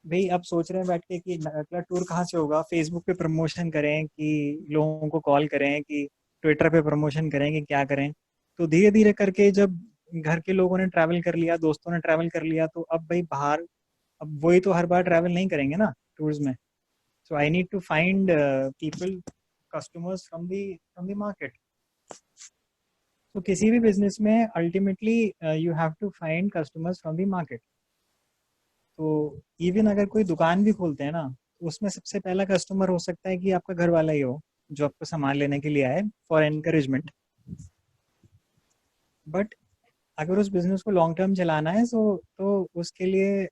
भाई अब सोच रहे हैं बैठ के कि अगला टूर कहाँ से होगा, फेसबुक पे प्रमोशन करें कि लोगों को कॉल करें कि ट्विटर पे प्रमोशन करें कि क्या करें। तो धीरे धीरे करके जब घर के लोगों ने ट्रैवल कर लिया, दोस्तों ने ट्रैवल कर लिया, तो अब भाई बाहर, अब वही तो हर बार ट्रैवल नहीं करेंगे ना टूर्स में। So I need to find people, customers from the market. तो किसी भी बिजनेस में ultimately you have to find customers from the market. तो इवन अगर कोई दुकान भी खोलते हैं ना, तो उसमें सबसे पहला कस्टमर हो सकता है कि आपका घर वाला ही हो, जो आपको सामान लेने के लिए आए फॉर एनकरेजमेंट। बट अगर उस बिजनेस को लॉन्ग टर्म चलाना है तो उसके लिए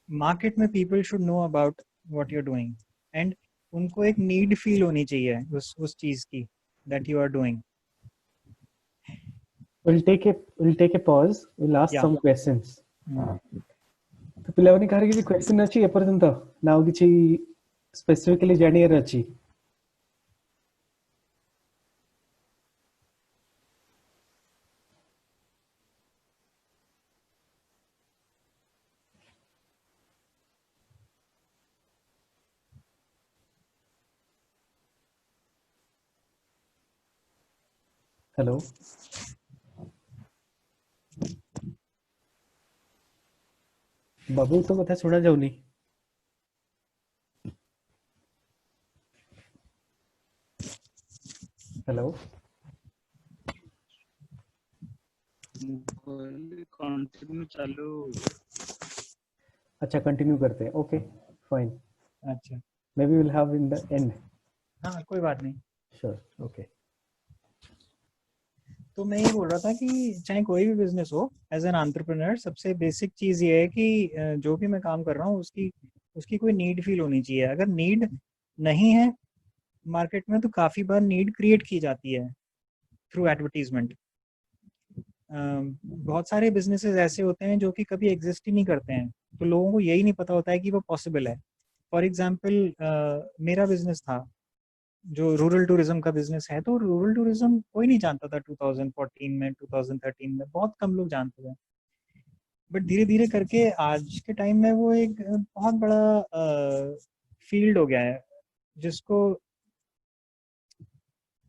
मार्केट में people should know about what you are doing, and उनको एक नीड फील होनी चाहिए उस चीज की that you are doing. we'll take a pause. We'll ask some questions. तो ପିଲାମାନେ କାହାର କିଛି question ଅଛି ଏପର୍ଯ୍ୟନ୍ତ ନା ଆଉ କିଛି specifically ଜାଣିବାର ଅଛି? हेलो बाबू तो कथा सुना जाउनी. हेलो कंटिन्यू चालू. अच्छा कंटिन्यू करते हैं. Okay fine. अच्छा maybe will have in the end. हाँ कोई बात नहीं. श्योर. ओके. तो मैं ये बोल रहा था कि चाहे कोई भी बिजनेस हो, एज एन एंटरप्रेन्योर सबसे बेसिक चीज ये है कि जो भी मैं काम कर रहा हूँ उसकी उसकी कोई नीड फील होनी चाहिए. अगर नीड नहीं है मार्केट में तो काफी बार नीड क्रिएट की जाती है थ्रू एडवर्टीजमेंट. बहुत सारे बिजनेसेस ऐसे होते हैं जो कि कभी एग्जिस्ट ही नहीं करते हैं, तो लोगों को यही नहीं पता होता है कि वो पॉसिबल है. फॉर एग्जाम्पल मेरा बिजनेस था जो रूरल टूरिज्म का बिजनेस है, तो रूरल टूरिज्म कोई नहीं जानता था 2014 में, 2013 में बहुत कम लोग जानते थे. बट धीरे धीरे करके आज के टाइम में वो एक बहुत बड़ा फील्ड हो गया है जिसको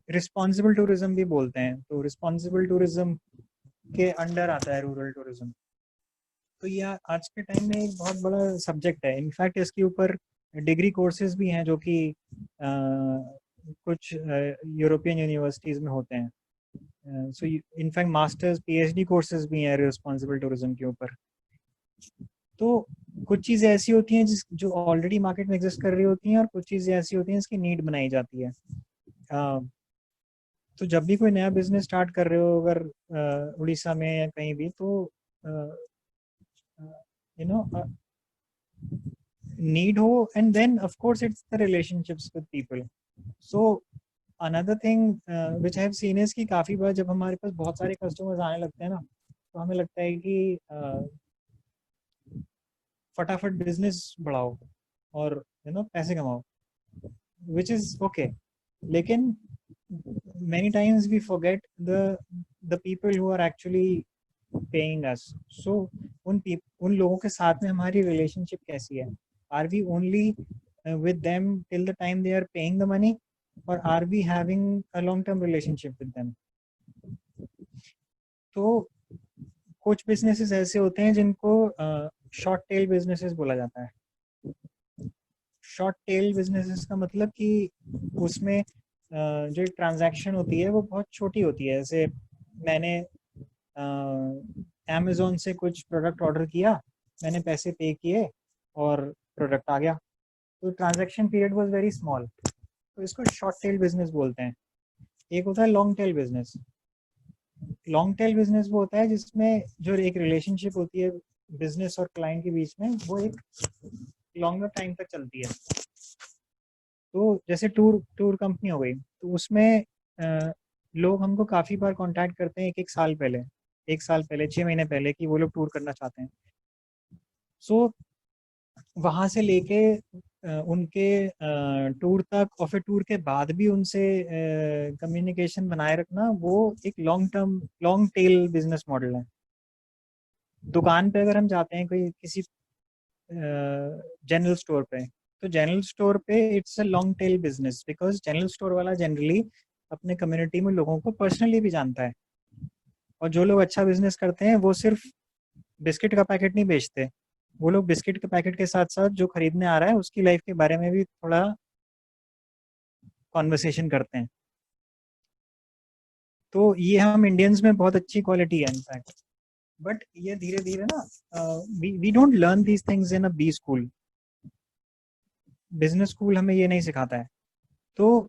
रिस्पॉन्सिबल टूरिज्म भी बोलते हैं. तो रिस्पॉन्सिबल टूरिज्म के अंडर आता है रूरल टूरिज्म. तो ये आज के टाइम में एक बहुत बड़ा सब्जेक्ट है. इनफैक्ट इसके ऊपर डिग्री कोर्सेज भी हैं जो कि कुछ यूरोपियन यूनिवर्सिटीज में होते हैं. So in fact masters PhD courses भी हैं रिस्पॉन्सिबल टूरिज्म के ऊपर. तो कुछ चीज़ें ऐसी होती हैं जो ऑलरेडी मार्केट में एग्जिस्ट कर रही होती हैं और कुछ चीज़ें ऐसी होती हैं जिसकी नीड बनाई जाती है. तो जब भी कोई नया बिजनेस स्टार्ट कर रहे हो अगर उड़ीसा में या कहीं भी, तो यू नो नीड हो, and then of course it's the relationships with people. So another thing which I have seen is कि काफी बार जब हमारे पास बहुत सारे कस्टमर्स आने लगते हैं ना, तो हमें लगता है कि फटाफट बिजनेस बढ़ाओ और पैसे कमाओ, which is okay. लेकिन many times we forget the people who are actually paying us. So उन लोगों के साथ में हमारी relationship कैसी है? Are we only with them till the time they are paying the money, or are we having a long-term relationship with them? तो कुछ businesses ऐसे होते हैं जिनको short tail businesses बोला जाता है. शॉर्ट टेल बिजनेसेस का मतलब कि उसमें जो ट्रांजैक्शन होती है वो बहुत छोटी होती है. जैसे मैंने अमेज़न से कुछ प्रोडक्ट ऑर्डर किया, मैंने पैसे पे किए और प्रोडक्ट आ गया, तो transaction period was very small. तो इसको शॉर्ट टेल बिजनेस बोलते हैं. एक होता है long tail business. Long tail business वो होता है जिसमें जो एक रिलेशनशिप होती है बिजनेस और क्लाइंट के बीच में, वो एक लॉन्गर टाइम तक चलती है. तो जैसे टूर कंपनी हो गई, तो उसमें लोग हमको काफ़ी बार कांटेक्ट करते हैं एक साल पहले, 6 महीने पहले कि वो लोग टूर करना चाहते हैं. सो वहाँ से लेके उनके टूर तक और फिर टूर के बाद भी उनसे कम्युनिकेशन बनाए रखना, वो एक लॉन्ग टेल बिजनेस मॉडल है. दुकान पे अगर हम जाते हैं कोई किसी जनरल स्टोर पे, तो जनरल स्टोर पे it's a long tail business, because general store वाला जनरली अपने कम्युनिटी में लोगों को पर्सनली भी जानता है. और जो लोग अच्छा बिजनेस करते हैं वो सिर्फ बिस्किट का पैकेट नहीं बेचते, वो लोग बिस्किट के पैकेट के साथ साथ जो खरीदने आ रहा है उसकी लाइफ के बारे में भी थोड़ा कॉन्वर्सेशन करते हैं. तो ये हम इंडियंस में बहुत अच्छी क्वालिटी है इनफैक्ट. बट ये धीरे धीरे ना we don't learn these things in a B school. Business school हमें ये नहीं सिखाता है. तो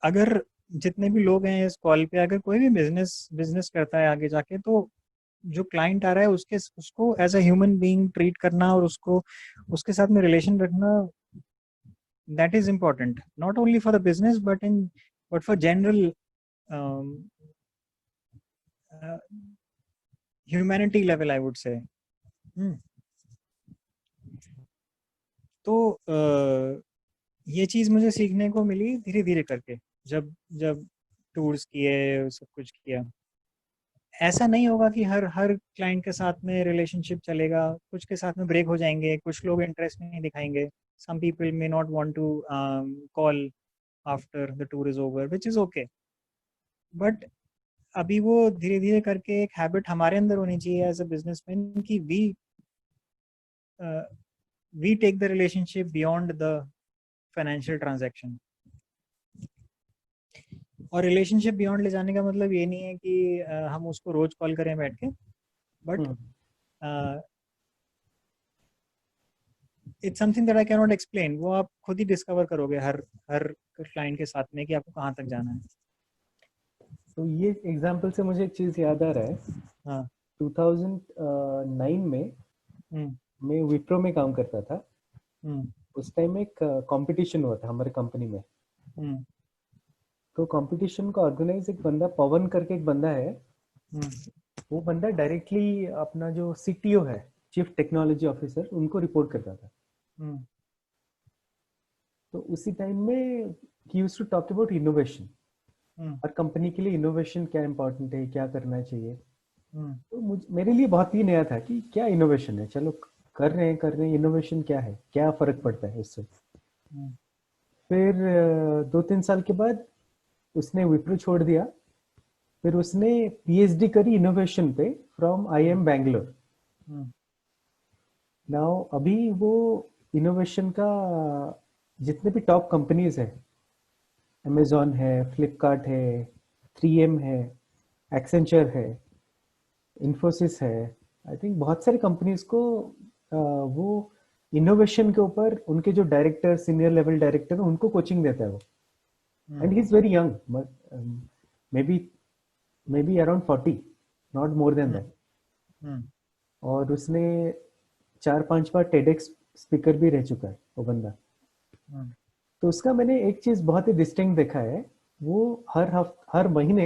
अगर जितने भी लोग हैं इस कॉल पे, अगर कोई भी बिजनेस करता है आगे जाके, तो जो क्लाइंट आ रहा है उसको as a human being treat करना और उसके साथ में रिलेशन रखना, that is important not only for the business but in but for general humanity level I would say. तो ये चीज मुझे सीखने को मिली धीरे धीरे करके, जब जब टूर्स किए, सब कुछ किया। ऐसा नहीं होगा कि हर हर क्लाइंट के साथ में रिलेशनशिप चलेगा, कुछ के साथ में ब्रेक हो जाएंगे, कुछ लोग इंटरेस्ट नहीं दिखाएंगे, some people may not want to call after the tour is over, which is okay, but अभी वो धीरे धीरे करके एक हैबिट हमारे अंदर होनी चाहिए एज अ बिजनेसमैन कि we take the relationship beyond the financial transaction. और रिलेशनशिप बियॉन्ड ले जाने का मतलब ये नहीं है कि हम उसको रोज कॉल करें बैठ के, but it's something that I can not explain. वो आप खुद ही डिस्कवर करोगे हर हर क्लाइंट के साथ में कि आपको कहाँ तक जाना है। तो ये एग्जांपल से मुझे एक चीज याद आ रहा है। हाँ 2009 में मैं विप्रो में काम करता था। उस टाइम एक कंपटीशन हुआ था हमारे कंपनी में। तो कंपटीशन को ऑर्गेनाइज एक बंदा पवन करके एक बंदा है। वो बंदा डायरेक्टली अपना जो सीटीओ है, चीफ टेक्नोलॉजी ऑफिसर, उनको रिपोर्ट करता था। तो उसी टाइम में ही used to talk about innovation. हर कंपनी के लिए इनोवेशन क्या इम्पोर्टेंट है, क्या करना चाहिए। तो मेरे लिए बहुत ही नया था कि क्या इनोवेशन है, चलो कर रहे हैं, इनोवेशन क्या है, क्या फर्क पड़ता है इससे। फिर 2-3 साल के बाद उसने विप्रो छोड़ दिया। फिर उसने पीएचडी करी इनोवेशन पे फ्रॉम IIM बैंगलोर। नाउ अभी वो इनोवेशन का जितने भी टॉप कंपनीज है, अमेजॉन है, फ्लिपकार्ट है, 3M है, एक्सेंचर है, इन्फोसिस है, आई थिंक बहुत सारे कंपनीज को वो इनोवेशन के ऊपर उनके जो डायरेक्टर, सीनियर लेवल डायरेक्टर, उनको कोचिंग देता है वो। And he is very young, may be around 40, not more than that. और उसने 4-5 बार टेडेक्स स्पीकर भी रह चुका है वो बंदा। तो उसका मैंने एक चीज बहुत ही डिस्टिंक्ट देखा है, वो हर महीने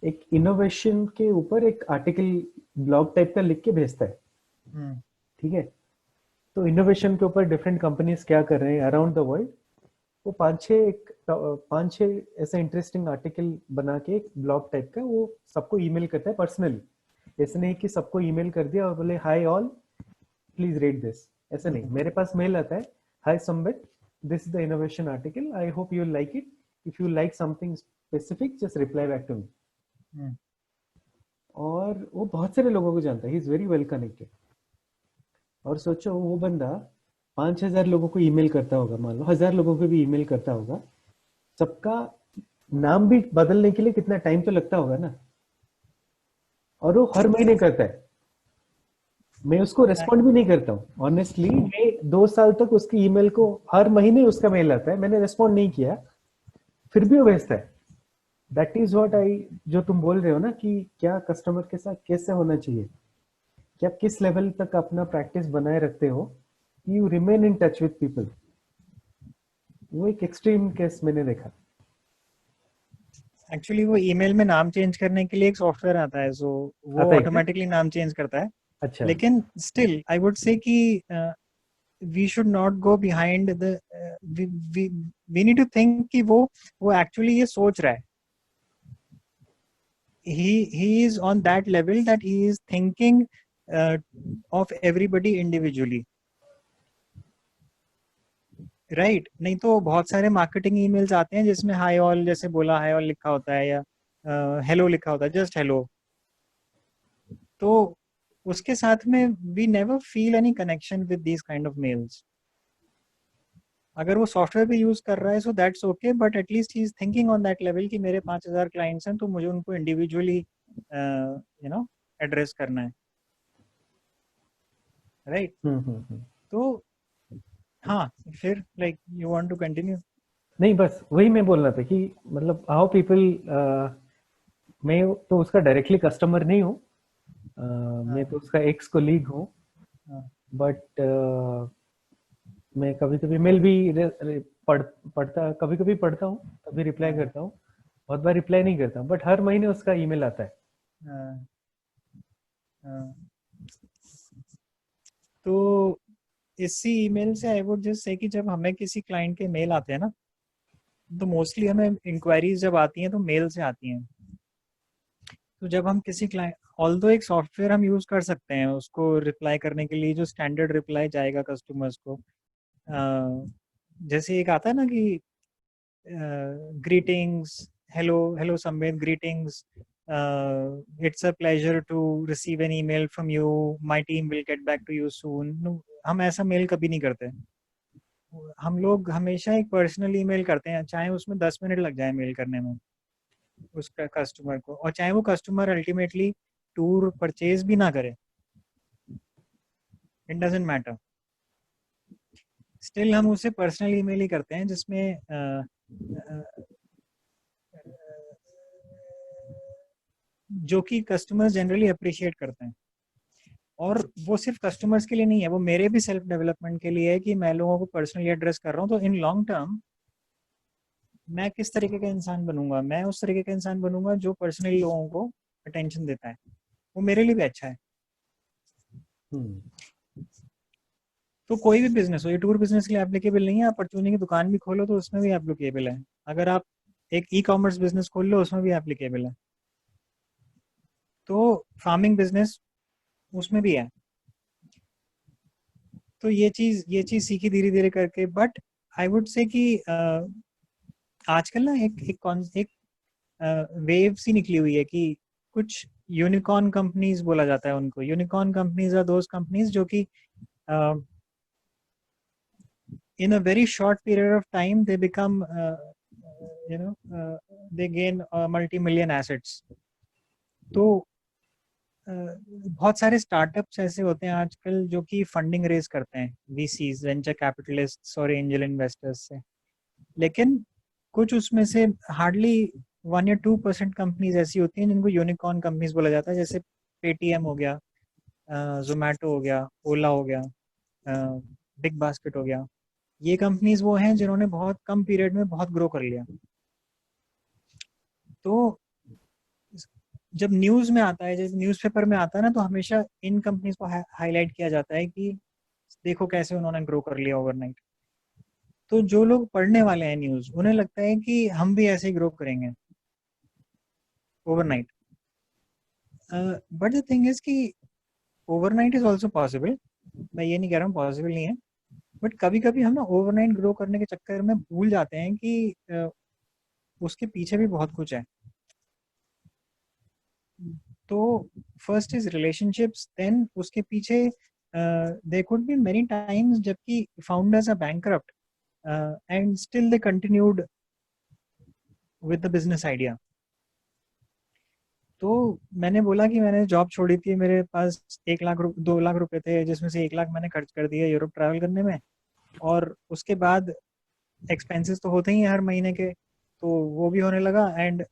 एक इनोवेशन के ऊपर एक आर्टिकल, ब्लॉग टाइप का लिख के भेजता है। ठीक है, तो इनोवेशन के ऊपर डिफरेंट कंपनीज क्या कर रहे हैं अराउंड द वर्ल्ड, वो 5-6 ऐसे इंटरेस्टिंग आर्टिकल बना के एक ब्लॉग टाइप का वो सबको ईमेल करता है पर्सनली। ऐसे नहीं कि सबको ईमेल कर दिया और बोले hi all please read this, ऐसा नहीं। मेरे पास मेल आता है, हाय Sambit, this is the innovation article, I hope you will like it, if you like something specific just reply back to me। और वो बहुत सारे लोगों को जानता है, he is very well connected। और सोचो वो बंदा 5,000 लोगों को ईमेल करता होगा, मान लो 1,000 लोगों को भी ईमेल करता होगा, सबका नाम भी बदलने के लिए कितना टाइम तो लगता होगा ना। और वो हर महीने करता है। मैं उसको रेस्पॉन्ड भी नहीं करता हूँ ऑनेस्टली। मैं 2 साल तक उसकी ईमेल को, हर महीने उसका मेल आता है, मैंने रेस्पॉन्ड नहीं किया, फिर भी वो भेजता है। दैट इज व्हाट आई, जो तुम बोल रहे हो ना कि क्या कस्टमर के साथ कैसे होना चाहिए, क्या किस लेवल तक अपना प्रैक्टिस बनाए रखते हो, you remain in touch with people. वो एक एक्सट्रीम केस मैंने देखा। एक्चुअली वो ईमेल में नाम चेंज करने के लिए एक सॉफ्टवेयर आता है, सो वो ऑटोमेटिकली नाम चेंज करता है। अच्छा, लेकिन स्टिल आई वुड से कि we should not go behind the, we need to think कि वो एक्चुअली ये सोच रहा है। he is on that level that he is thinking of everybody individually, right? नहीं तो बहुत सारे मार्केटिंग ईमेल्स आते हैं जिसमें हाय ऑल, जैसे बोला हाय ऑल लिखा होता है या हेलो लिखा होता है, जस्ट हेलो। तो उसके साथ में we never feel any connection with this kind of mails. अगर वो सॉफ्टवेयर भी यूज कर रहा है so that's okay, but at least he is thinking on that level कि मेरे 5,000 क्लाइंट्स हैं तो मुझे उनको इंडिविजुअली एड्रेस करना है, राइट? तो हाँ, फिर like you want to continue? नहीं, बस वही मैं बोल रहा था कि मतलब हाउ पीपल, मैं तो उसका डायरेक्टली कस्टमर नहीं हूँ, मैं तो उसका एक्स कोलीग हूँ, बट मैं कभी कभी मेल भी पढ़ता, कभी कभी पढ़ता हूँ, तभी रिप्लाई हाँ, करता हूँ। बहुत बार रिप्लाई नहीं करता हूँ, बट हर महीने उसका ईमेल आता है। हाँ, हाँ। तो इसी ईमेल से आई वुड जस्ट से कि जब हमें किसी क्लाइंट के मेल आते हैं ना, तो मोस्टली हमें इंक्वायरीज जब आती हैं तो मेल से आती हैं। तो जब हम किसी क्लाइंट, ऑल्दो एक सॉफ्टवेयर हम यूज कर सकते हैं उसको रिप्लाई करने के लिए, जो स्टैंडर्ड रिप्लाई जाएगा कस्टमर्स को। जैसे एक आता है ना कि greetings, hello hello Sambit, greetings, it's a pleasure to receive an email from you, my team will get back to you soon. हम ऐसा मेल कभी नहीं करते। हम लोग हमेशा एक पर्सनल ईमेल करते हैं, चाहे उसमें 10 मिनट लग जाए मेल करने में उसका कस्टमर को, और चाहे वो कस्टमर अल्टीमेटली टूर परचेज भी ना करे, इट डजेंट मैटर। स्टिल हम उसे पर्सनल ईमेल ही करते हैं जिसमें जो कि कस्टमर्स जनरली अप्रिशिएट करते हैं। और वो सिर्फ कस्टमर्स के लिए नहीं है, वो मेरे भी सेल्फ डेवलपमेंट के लिए है कि मैं लोगों को पर्सनली एड्रेस कर रहा हूँ। तो इन लॉन्ग टर्म मैं किस तरीके का इंसान बनूंगा, मैं उस तरीके का इंसान बनूंगा जो पर्सनली लोगों को अटेंशन देता है, वो मेरे लिए भी अच्छा है। हम्म। तो कोई भी बिजनेस हो, ये टूर बिजनेस के लिए एप्लीकेबल नहीं है, आप परचूनी की दुकान भी खोलो तो उसमें भी एप्लीकेबल है, अगर आप एक ई कॉमर्स बिजनेस खोल लो उसमें भी एप्लीकेबल है, तो फार्मिंग बिजनेस उसमें भी है। तो ये चीज सीखी धीरे धीरे करके। बट आई वुड से कि आजकल ना एक वेव सी निकली हुई है कि कुछ यूनिकॉर्न कंपनीज बोला जाता है उनको। Unicorn companies are those companies जो कि in a very short period of time they become you know they gain multi-million assets। तो बहुत सारे स्टार्टअप्स ऐसे होते हैं आजकल जो कि फंडिंग रेज करते हैं वीसीज, वेंचर कैपिटलिस्ट्स और एंजल इन्वेस्टर्स से। लेकिन कुछ उसमें से हार्डली 1 या 2% कंपनीज ऐसी होती हैं जिनको यूनिकॉर्न कंपनीज बोला जाता है, जैसे पेटीएम हो गया, जोमेटो हो गया, ओला हो गया, बिग बास्केट हो गया। ये कंपनीज वो हैं जिन्होंने बहुत कम पीरियड में बहुत ग्रो कर लिया। तो जब न्यूज में आता है, जब न्यूज़पेपर में आता है ना, तो हमेशा इन कंपनीज को हाईलाइट किया जाता है कि देखो कैसे उन्होंने ग्रो कर लिया ओवरनाइट। तो जो लोग पढ़ने वाले हैं न्यूज, उन्हें लगता है कि हम भी ऐसे ही ग्रो करेंगे overnight. But the thing is कि ओवरनाइट इज ऑल्सो पॉसिबल। मैं ये नहीं कह रहा हूँ पॉसिबल नहीं है, बट कभी कभी हम ना ओवरनाइट ग्रो करने के चक्कर में भूल जाते हैं कि उसके पीछे भी बहुत कुछ है। तो फर्स्ट इज रिलेशनशिप्स, देन उसके पीछे there could be many times जबकि founders are bankrupt and still they continued with the business idea. तो मैंने बोला कि मैंने जॉब छोड़ी थी, मेरे पास 1 लाख 2 लाख रुपए थे, जिसमें से 1 लाख मैंने खर्च कर दिया यूरोप ट्रैवल करने में। और उसके बाद एक्सपेंसेस तो होते ही हैं हर महीने के, तो वो भी होने लगा। And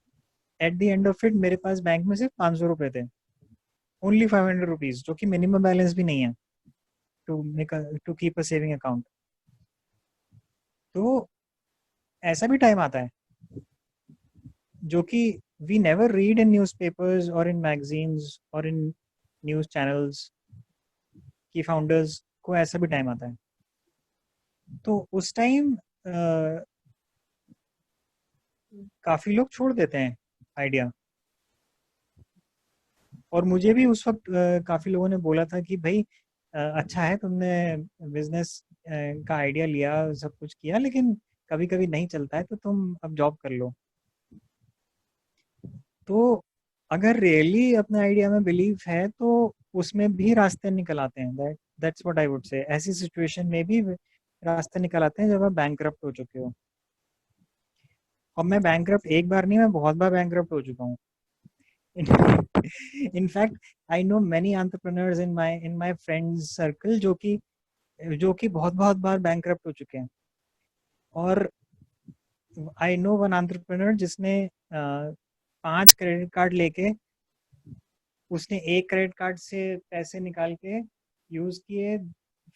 at the end of it मेरे पास बैंक में सिर्फ 500 रुपए थे, ओनली 500 रुपीज, जो कि मिनिमम बैलेंस भी नहीं है to keep a saving account. तो ऐसा भी टाइम आता है जो कि we never read in newspapers और इन मैगजीन्स और इन न्यूज़ चैनल्स कि फाउंडर्स को ऐसा भी टाइम आता है। तो उस टाइम काफी लोग छोड़ देते हैं आइडिया। और मुझे भी उस वक्त काफी लोगों ने बोला था कि भाई अच्छा है तुमने बिजनेस का आइडिया लिया, सब कुछ किया, लेकिन कभी कभी नहीं चलता है तो तुम अब जॉब कर लो। तो अगर रियली अपने आइडिया में बिलीव है तो उसमें भी रास्ते निकल आते हैं। दैट्स व्हाट आई वुड से। ऐसी सिचुएशन में भी रास्ते निकल आते हैं जब आप बैंकरप्ट हो चुके हो। और मैं बैंकरप्ट एक बार नहीं, मैं बहुत बार बैंकरप्ट हो चुका हूँ। In fact I know many entrepreneurs in my friends circle जो कि बहुत बहुत बार बैंकरप्ट हो चुके हैं। और आई नो वन एंटरप्रेन्योर जिसने 5 क्रेडिट कार्ड लेके, उसने एक क्रेडिट कार्ड से पैसे निकाल के यूज किए,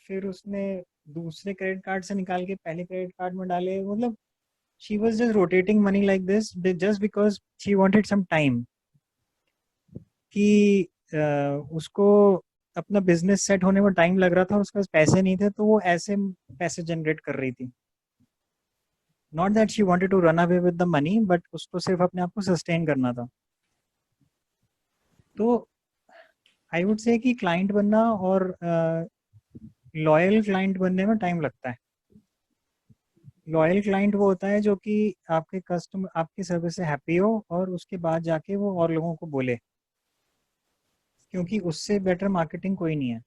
फिर उसने दूसरे क्रेडिट कार्ड से निकाल के पहले क्रेडिट कार्ड में डाले, मतलब she was just rotating money like this just because she wanted some time कि उसको अपना बिजनेस सेट होने में टाइम लग रहा था, उसके पास पैसे नहीं थे, तो वो ऐसे पैसे जनरेट कर रही थी. Not that she wanted to run away with the money, but उसको सिर्फ अपने आप को सस्टेन करना था. तो आई वुड से कि क्लाइंट बनना और लॉयल क्लाइंट बनने में टाइम लगता है. लॉयल क्लाइंट वो होता है जो कि आपके कस्टमर आपकी सर्विस से हैप्पी हो और उसके बाद जाके वो और लोगों को बोले, क्योंकि उससे बेटर मार्केटिंग कोई नहीं है.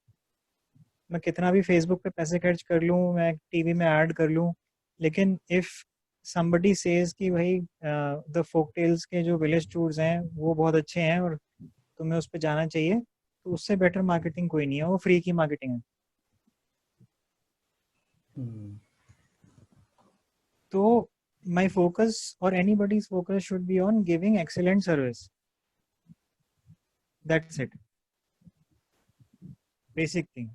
मैं कितना भी फेसबुक पे पैसे खर्च कर लूँ, मैं टीवी में ऐड कर लूँ, लेकिन इफ somebody says कि भाई द फोक टेल्स के जो विलेज टूर्स हैं वो बहुत अच्छे हैं और तुम्हें उस पर जाना चाहिए, तो उससे बेटर मार्केटिंग कोई नहीं है. वो फ्री की मार्केटिंग है. तो my focus or anybody's focus should be on giving excellent service. That's it. Basic thing.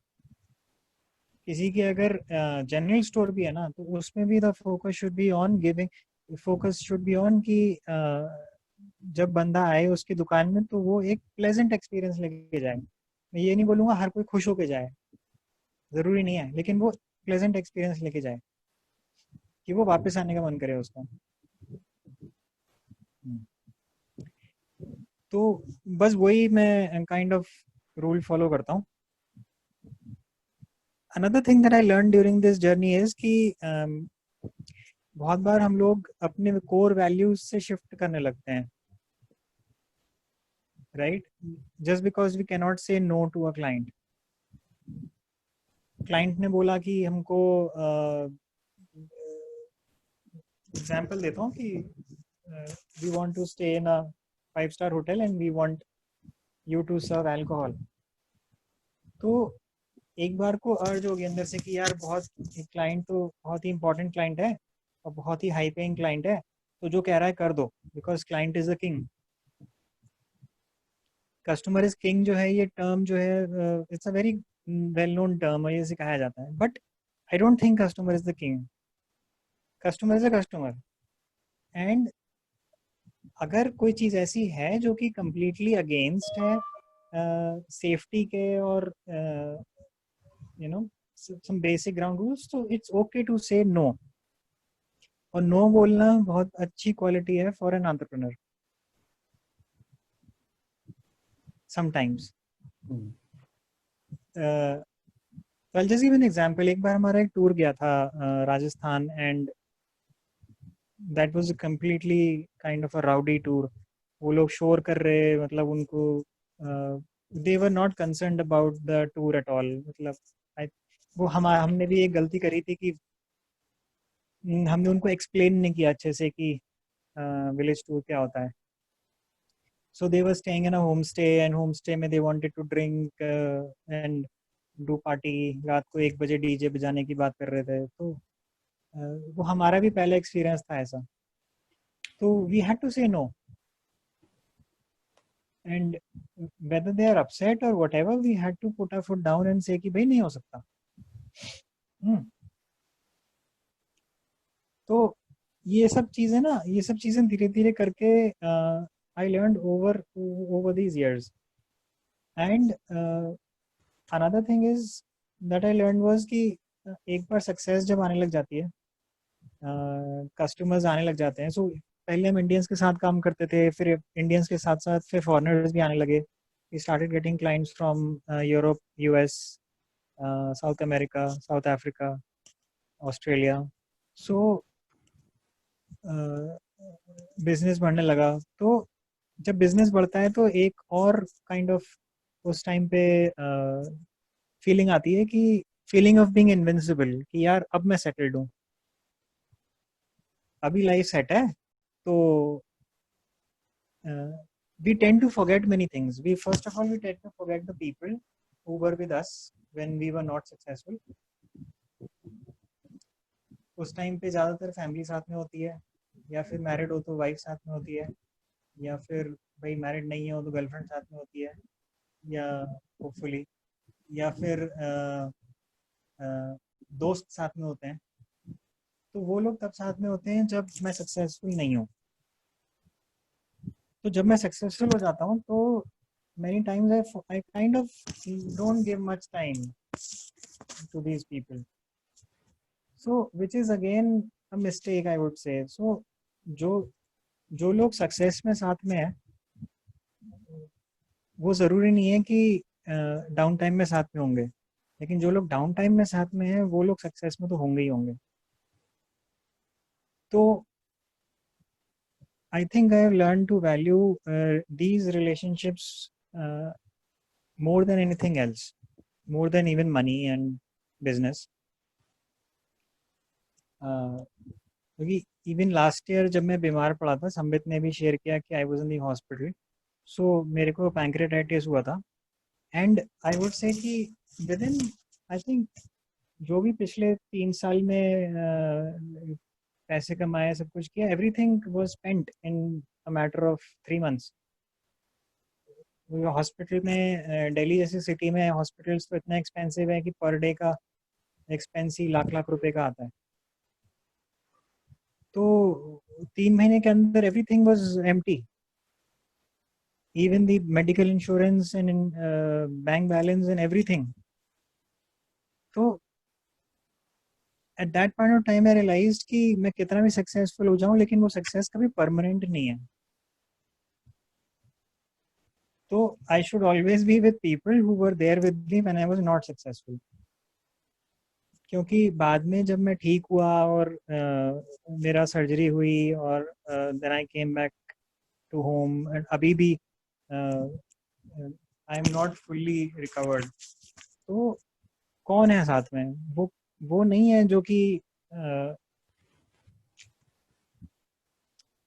किसी की अगर जनरल स्टोर भी है ना, तो उसमें भी the focus should be on giving, focus should be on कि जब बंदा आए उसकी दुकान में तो वो एक प्लेजेंट एक्सपीरियंस लेके जाए. मैं ये नहीं बोलूँगा हर कोई खुश होके जाए, ज़रूरी नहीं है, लेकिन वो प्लेजेंट एक्सपीरियंस लेके जाए कि वो वापस आने का मन करे उसका. तो बस वही मैं काइंड ऑफ रूल फॉलो करता हूँ. Another thing that I learned during this journey is कि बहुत बार हम लोग अपने कोर वैल्यूज से शिफ्ट करने लगते हैं, right? Just because we can not say no to a client. Client ने बोला कि हमको एग्जांपल देता हूँ कि we want to stay in a 5 star hotel and we want you to serve alcohol. तो एक बार को अर्ज हो गया अंदर से कि यार बहुत क्लाइंट तो बहुत ही इंपॉर्टेंट क्लाइंट है और बहुत ही हाई पेइंग क्लाइंट है, तो जो कह रहा है कर दो, because client is the king. Customer is king जो है, ये टर्म जो है it's a very well known term, ये सिखाया जाता है, but I don't think customer is the king. Customer is a customer. And अगर कोई चीज ऐसी है जो कि कंप्लीटली अगेंस्ट है सेफ्टी के और you know some basic ground rules, तो it's okay to say no. और नो बोलना बहुत अच्छी क्वालिटी है for an entrepreneur sometimes. I'll just give an example. एक बार हमारा एक टूर गया था Rajasthan, and that was a completely kind of a rowdy tour. वो लोग शोर कर रहे, मतलब उनको they were not concerned about the tour at all. मतलब वो हमने भी एक गलती करी थी कि हमने उनको एक्सप्लेन नहीं किया अच्छे से कि विलेज टूर क्या होता है. So they were staying in a homestay, and homestay में they wanted to drink and do party. रात को 1 बजे डीजे बजाने की बात कर रहे थे. तो वो हमारा भी पहला एक्सपीरियंस था ऐसा. तो we had to say no. And whether they are upset or whatever, we had to put our foot down and say कि भाई नहीं हो सकता. तो ये सब चीजें ना, ये सब चीजें धीरे धीरे करके I learned over these years. And another thing is that I learn was कि एक बार सक्सेस जब आने लग जाती है, कस्टमर्स आने लग जाते हैं. सो पहले हम इंडियंस के साथ काम करते थे, फिर इंडियंस के साथ साथ फिर फॉरेनर्स भी आने लगे. We started getting clients from Europe, US, South America, South Africa, Australia. So business बढ़ने लगा. तो जब बिजनेस बढ़ता है तो एक और काइंड ऑफ उस टाइम पे फीलिंग आती है कि फीलिंग ऑफ बीइंग इनविंसिबल, कि यार अब मैं सेटल्ड हूँ, अभी लाइफ सेट है. तो we tend to forget many things. We first of all we tend to forget the people who were with us when we were not successful. उस time पे ज़्यादातर फैमिली साथ में होती है, या फिर मैरिड हो तो वाइफ साथ में होती है, या फिर भाई मैरिड नहीं हो तो गर्लफ्रेंड साथ में होती है, या होपफुली, या फिर दोस्त साथ में होते हैं, तो वो लोग तब साथ में होते हैं जब मैं सक्सेसफुल नहीं हूँ। तो जब मैं सक्सेसफुल हो जाता हूँ तो many times I kind of don't give much time to these people, so which is again a mistake I would say. So जो जो लोग सक्सेस में साथ में है, वो ज़रूरी नहीं है कि डाउन टाइम में साथ में होंगे, लेकिन जो लोग डाउन टाइम में साथ में हैं वो लोग सक्सेस में तो होंगे ही होंगे। तो I think I have learned to value these relationships more than anything else, more than even money and business. क्योंकि इवन लास्ट ईयर जब मैं बीमार पड़ा था, संबित ने भी शेयर किया कि I was in the hospital, so मेरे को पैंक्रेटाइटिस हुआ था, एंड आई वुड से कि विद इन आई थिंक जो भी पिछले 3 साल में पैसे कमाए, सब कुछ किया, everything was spent in a matter of 3 months. Hospital में, दिल्ली जैसी सिटी में हॉस्पिटल्स तो इतना एक्सपेंसिव है कि पर डे का एक्सपेंस ही लाख लाख रुपए का आता है। तो 3 महीने के अंदर everything was empty, even the medical insurance and bank balance and everything. तो at that point of time I realized कि मैं कितना भी सक्सेसफुल हो जाऊं, लेकिन वो सक्सेस कभी परमानेंट नहीं है। तो I should always be with people who were there with me when I was not successful. क्योंकि बाद में जब मैं ठीक हुआ और मेरा सर्जरी हुई और then I came back to home, and अभी भी I am not fully recovered. तो कौन है साथ में? वो नहीं है जो कि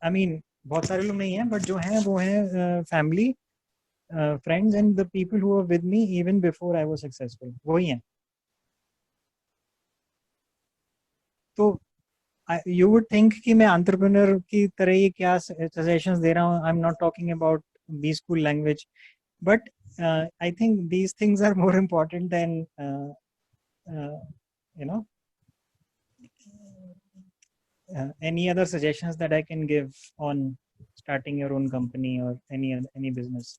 आई मीन बहुत सारे लोग नहीं है, बट जो हैं वो हैं family, friends and the people who were with me even before I was successful, वही हैं। तो यू वुड थिंक कि मैं एंटरप्रेन्योर की तरह ही क्या सजेशंस दे रहा हूँ। I am not talking about B school language, but I think these things are more important than you know any other suggestions that I can give on starting your own company or any business.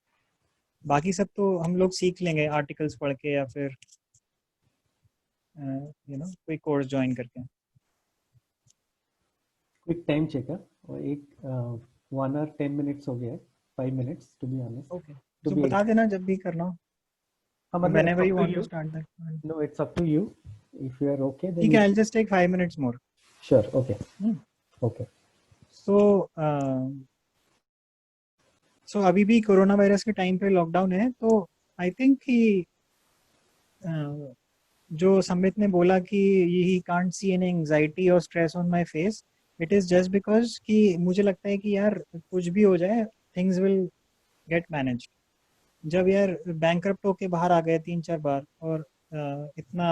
बाकी सब तो हम लोग सीख लेंगे articles पढ़ के या फिर कोई कोर्स ज्वाइन करके। क्विक टाइम चेक है, और एक 1 hour 10 minutes हो गया है, 5 minutes to be honest. Okay, तो बता देना जब भी करना हो। हाँ, मतलब whenever you want to start that. No, it's up to you. If you are okay, then ठीक है, I'll just take 5 minutes more. Sure. Okay. Okay. So अभी भी कोरोना वायरस के टाइम पे लॉकडाउन है, तो आई थिंक कि जो संबित ने बोला कि he can't see any anxiety और stress on my face, it is just because कि मुझे लगता है कि यार कुछ भी हो जाए, थिंग्स विल गेट मैनेज्ड। जब यार बैंकरप्ट होके बाहर आ गए 3-4 बार और इतना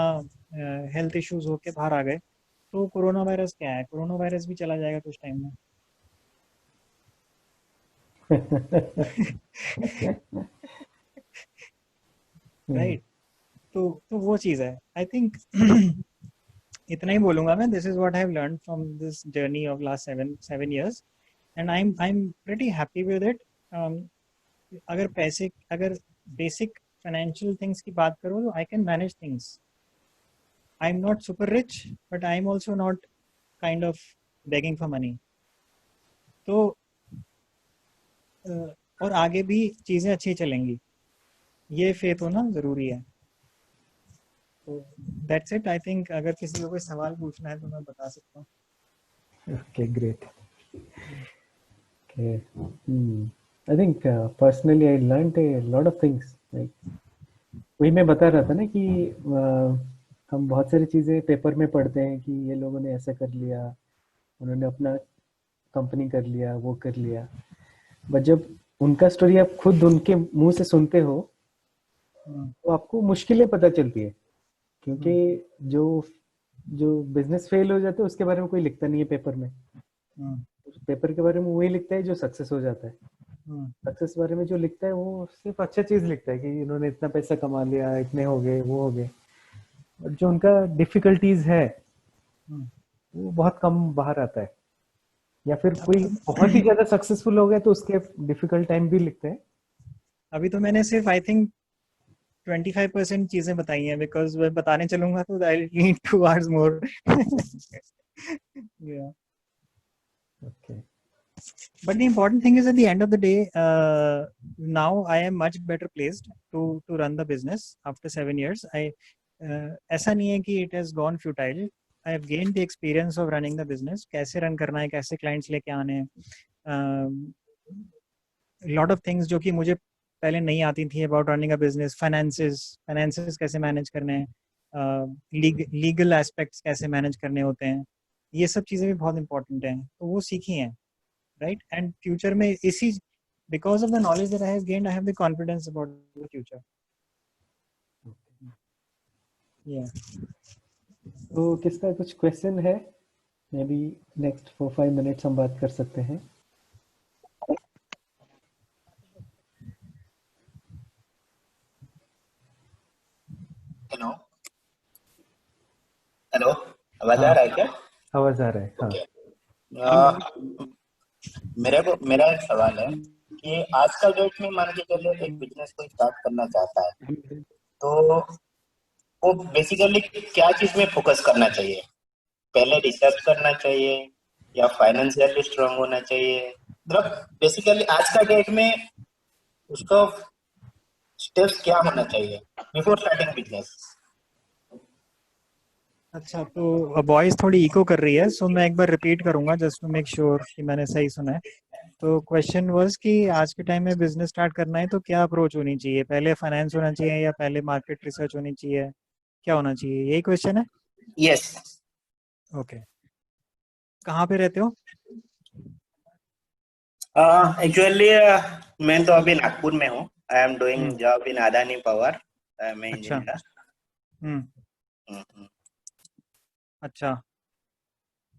हेल्थ इश्यूज होके बाहर आ गए, तो कोरोना वायरस क्या है? कोरोना वायरस भी चला जाएगा कुछ टाइम में। राइट? तो वो चीज है। आई थिंक इतना ही बोलूंगा मैं। This is what I have learn from this journey of last 7 years, and I am pretty happy with it. अगर बेसिक फाइनेंशियल थिंग्स की बात करो तो I can manage things. I am not super rich, but I am also not kind of begging for money. तो और आगे भी चीजें अच्छी चलेंगी, ये फेथ होना जरूरी है। तो दैट्स इट। आई थिंक अगर किसी को कोई सवाल पूछना है तो मैं बता सकता हूँ। Okay, great. Okay. I think personally I learned a lot of things. Like वही मैं बता रहा था ना कि हम बहुत सारी चीजें पेपर में पढ़ते हैं कि ये लोगों ने ऐसा कर लिया, उन्होंने अपना कंपनी कर लिया, वो कर लिया, बट जब उनका स्टोरी आप खुद उनके मुंह से सुनते हो तो आपको मुश्किलें पता चलती है। क्योंकि जो बिजनेस फेल हो जाता है उसके बारे में कोई लिखता नहीं है पेपर में। पेपर के बारे में वही लिखता है जो सक्सेस हो जाता है। सक्सेस बारे में जो लिखता है वो सिर्फ अच्छा चीज लिखता है कि इन्होंने इतना पैसा कमा लिया, इतने हो गए, वो हो गए। और जो उनका डिफिकल्टीज है हम्म। वो बहुत कम बाहर आता है, या फिर कोई बहुत ही ज्यादा सक्सेसफुल हो गया तो उसके डिफिकल्ट टाइम भी लिखते हैं। अभी तो मैंने सिर्फ आई थिंक 25% चीजें बताई हैं, बिकॉज मैं बताने चलूंगा तो I need 2 hours more. Yeah. Okay. But the important thing is at the end of the day, now I am much better placed to run the business after 7 years. ऐसा नहीं है कि it has gone futile. I have gained the experience of running the business. कैसे run करना है, कैसे clients लेके आने हैं, lot of things जो कि मुझे पहले नहीं आती थी about running a business. finances कैसे manage करने हैं, legal aspects कैसे manage करने होते हैं, ये सब चीज़ें भी बहुत important हैं, तो वो सीखी हैं, right? And future में इसी, because of the knowledge that I have gained, I have the confidence about the future. Yeah. तो किसका कुछ क्वेश्चन है? मे बी नेक्स्ट 4-5 मिनट्स हम बात कर सकते हैं। हेलो हेलो, आवाज आ हाँ, रहा है क्या? आवाज आ रहा है। हाँ, ओके। मेरा एक सवाल है कि आज का डेट में मान के चलो एक बिजनेस कोई स्टार्ट करना चाहता है, तो वो बेसिकली क्या चीज में फोकस करना चाहिए? पहले रिसर्च करना चाहिए या फाइनेंशियली स्ट्रांग होना चाहिए? मतलब बेसिकली आज का डेट में उसका स्टेप्स क्या होना चाहिए बिफोर स्टार्टिंग बिजनेस? अच्छा, तो वॉइस थोड़ी इको कर रही है, सो मैं एक बार रिपीट करूंगा जस्ट टू मेक श्योर कि मैंने सही सुना है। तो क्वेश्चन वाज कि आज के टाइम में बिजनेस स्टार्ट करना है तो क्या अप्रोच होनी चाहिए, पहले फाइनेंस होना चाहिए या पहले मार्केट रिसर्च होनी चाहिए, क्या होना चाहिए, यही क्वेश्चन है? यस। ओके। कहाँ पे रहते हो? एक्चुअली मैं तो अभी नागपुर में हूँ। I am doing hmm. Job in Adani power. मैं अच्छा। इंजीनियर। हम्म। अच्छा,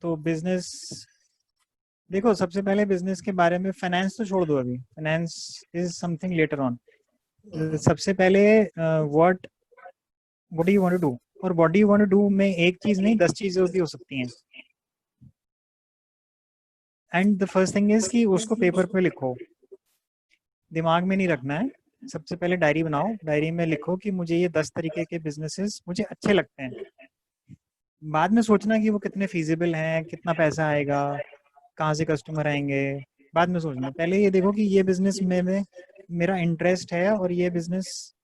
तो बिजनेस, देखो सबसे पहले बिजनेस के बारे में, फाइनेंस तो छोड़ दो अभी, finance is something later on. सबसे पहले what what do you want to do, और what do you want to do में एक चीज नहीं 10 चीजें भी हो सकती हैं। And the first thing is कि उसको पेपर पे लिखो, दिमाग में नहीं रखना है। सबसे पहले डायरी बनाओ, डायरी में लिखो कि मुझे ये 10 तरीके के बिजनेसेस मुझे अच्छे लगते हैं। बाद में सोचना कि वो कितने फीजिबल हैं, कितना पैसा आएगा, कहाँ से कस्टमर आएंगे, बाद में सोचना। पहले ये देखो कि ये बिजनेस में मेरा इंटरेस्ट है और ये बिजनेस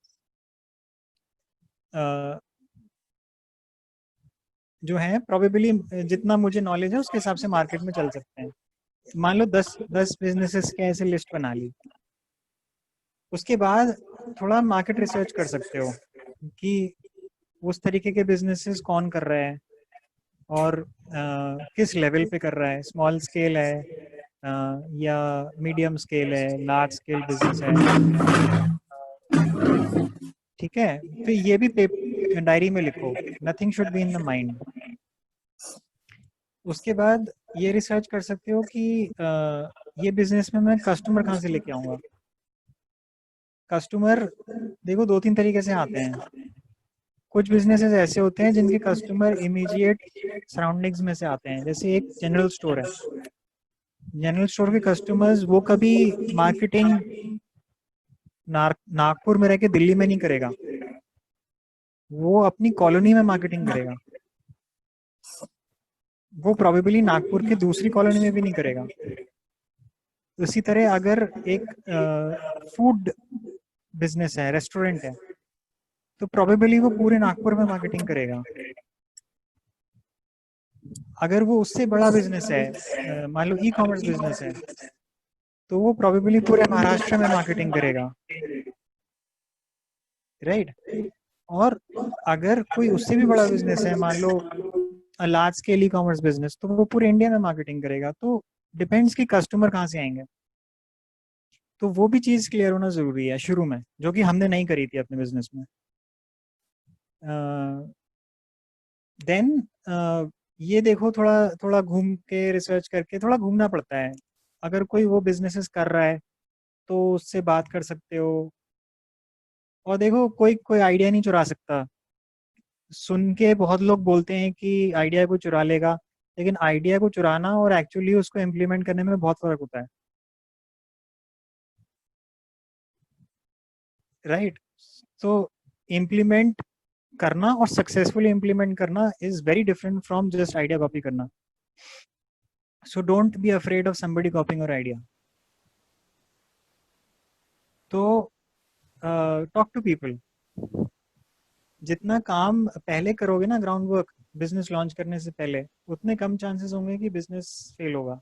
जो है प्रोबेबली जितना मुझे नॉलेज है उसके हिसाब से मार्केट में चल सकते हैं। मान लो 10 बिजनेसेस के ऐसे लिस्ट बना ली, उसके बाद थोड़ा मार्केट रिसर्च कर सकते हो कि उस तरीके के बिजनेसेस कौन कर रहा है और किस लेवल पे कर रहा है, स्मॉल स्केल है या मीडियम स्केल है, लार्ज स्केल बिजनेस है। ठीक है, तो ये भी डायरी में लिखो, nothing should be in the mind. उसके बाद ये रिसर्च कर सकते हो कि ये बिजनेस में मैं कस्टमर कहाँ से लेके आऊँगा। कस्टमर देखो 2-3 तरीके से आते हैं। कुछ बिजनेसेस ऐसे होते हैं जिनके कस्टमर इमीडिएट सराउंडिंग्स में से आते हैं, जैसे एक जनरल स्टोर है। जनरल स्टोर के कस्टमर्स वो कभी मार्केटिंग नागपुर में रह के दिल्ली में नहीं करेगा, वो अपनी कॉलोनी में मार्केटिंग करेगा, वो प्रोबेबली नागपुर के दूसरी कॉलोनी में भी नहीं करेगा। उसी तरह अगर एक फूड बिजनेस है, रेस्टोरेंट है, तो प्रोबेबली वो पूरे नागपुर में मार्केटिंग करेगा। अगर वो उससे बड़ा बिजनेस है, मान लो ई कॉमर्स बिजनेस है, तो वो प्रोबेबली पूरे महाराष्ट्र में मार्केटिंग करेगा, राइट? और अगर कोई उससे भी बड़ा बिजनेस है, मान लो large scale e commerce business, तो वो पूरे इंडिया में मार्केटिंग करेगा। तो डिपेंड्स कि कस्टमर कहाँ से आएंगे, तो वो भी चीज क्लियर होना जरूरी है शुरू में, जो कि हमने नहीं करी थी अपने बिजनेस में। देन ये देखो, थोड़ा थोड़ा घूम के रिसर्च करके, थोड़ा घूमना पड़ता है। अगर कोई वो बिजनेसेस कर रहा है तो उससे बात कर सकते हो। और देखो कोई कोई आइडिया नहीं चुरा सकता, सुन के बहुत लोग बोलते हैं कि आइडिया को चुरा लेगा, लेकिन आइडिया को चुराना और एक्चुअली उसको इम्प्लीमेंट करने में बहुत फर्क होता है, राइट? तो इम्प्लीमेंट करना और सक्सेसफुली इम्प्लीमेंट करना is very different from just idea copy करना. So don't be afraid of somebody copying your idea. तो टॉक टू पीपल. जितना काम पहले करोगे ना, ग्राउंड वर्क, बिजनेस लॉन्च करने से पहले, उतने कम चांसेस होंगे कि बिजनेस फेल होगा.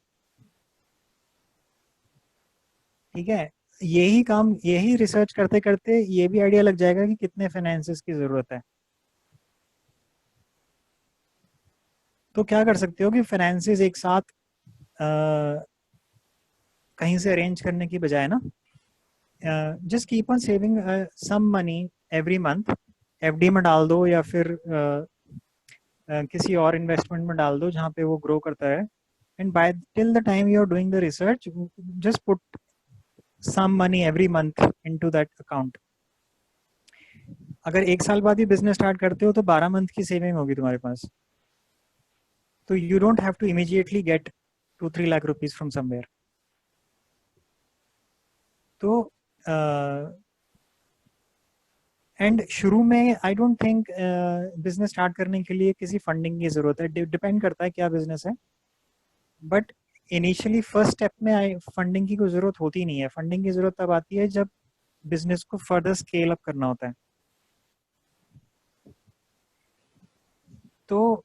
ठीक है, यही काम, यही रिसर्च करते करते ये भी आइडिया लग जाएगा कि कितने फाइनेंसेस की जरूरत है. तो क्या कर सकते हो कि फाइनेंसेस एक साथ कहीं से अरेंज करने की बजाय ना, just keep on saving some money every month. FD में डाल दो या फिर किसी और इन्वेस्टमेंट में डाल दो जहाँ पे वो ग्रो करता है. And by till the time you are doing the research, just put some money every month into that account. अगर एक साल बाद ही बिजनेस स्टार्ट करते हो तो 12 मंथ की सेविंग होगी तुम्हारे पास. तो you don't have to immediately get 2-3 lakh rupees from somewhere. तो एंड शुरू में I don't think business start करने के लिए किसी फंडिंग की जरूरत है. डिपेंड करता है क्या बिजनेस है, बट इनिशियली फर्स्ट स्टेप में फंडिंग की कोई जरूरत होती नहीं है. फंडिंग की जरूरत तब आती है जब बिजनेस को फर्दर स्केल अप करना होता है. तो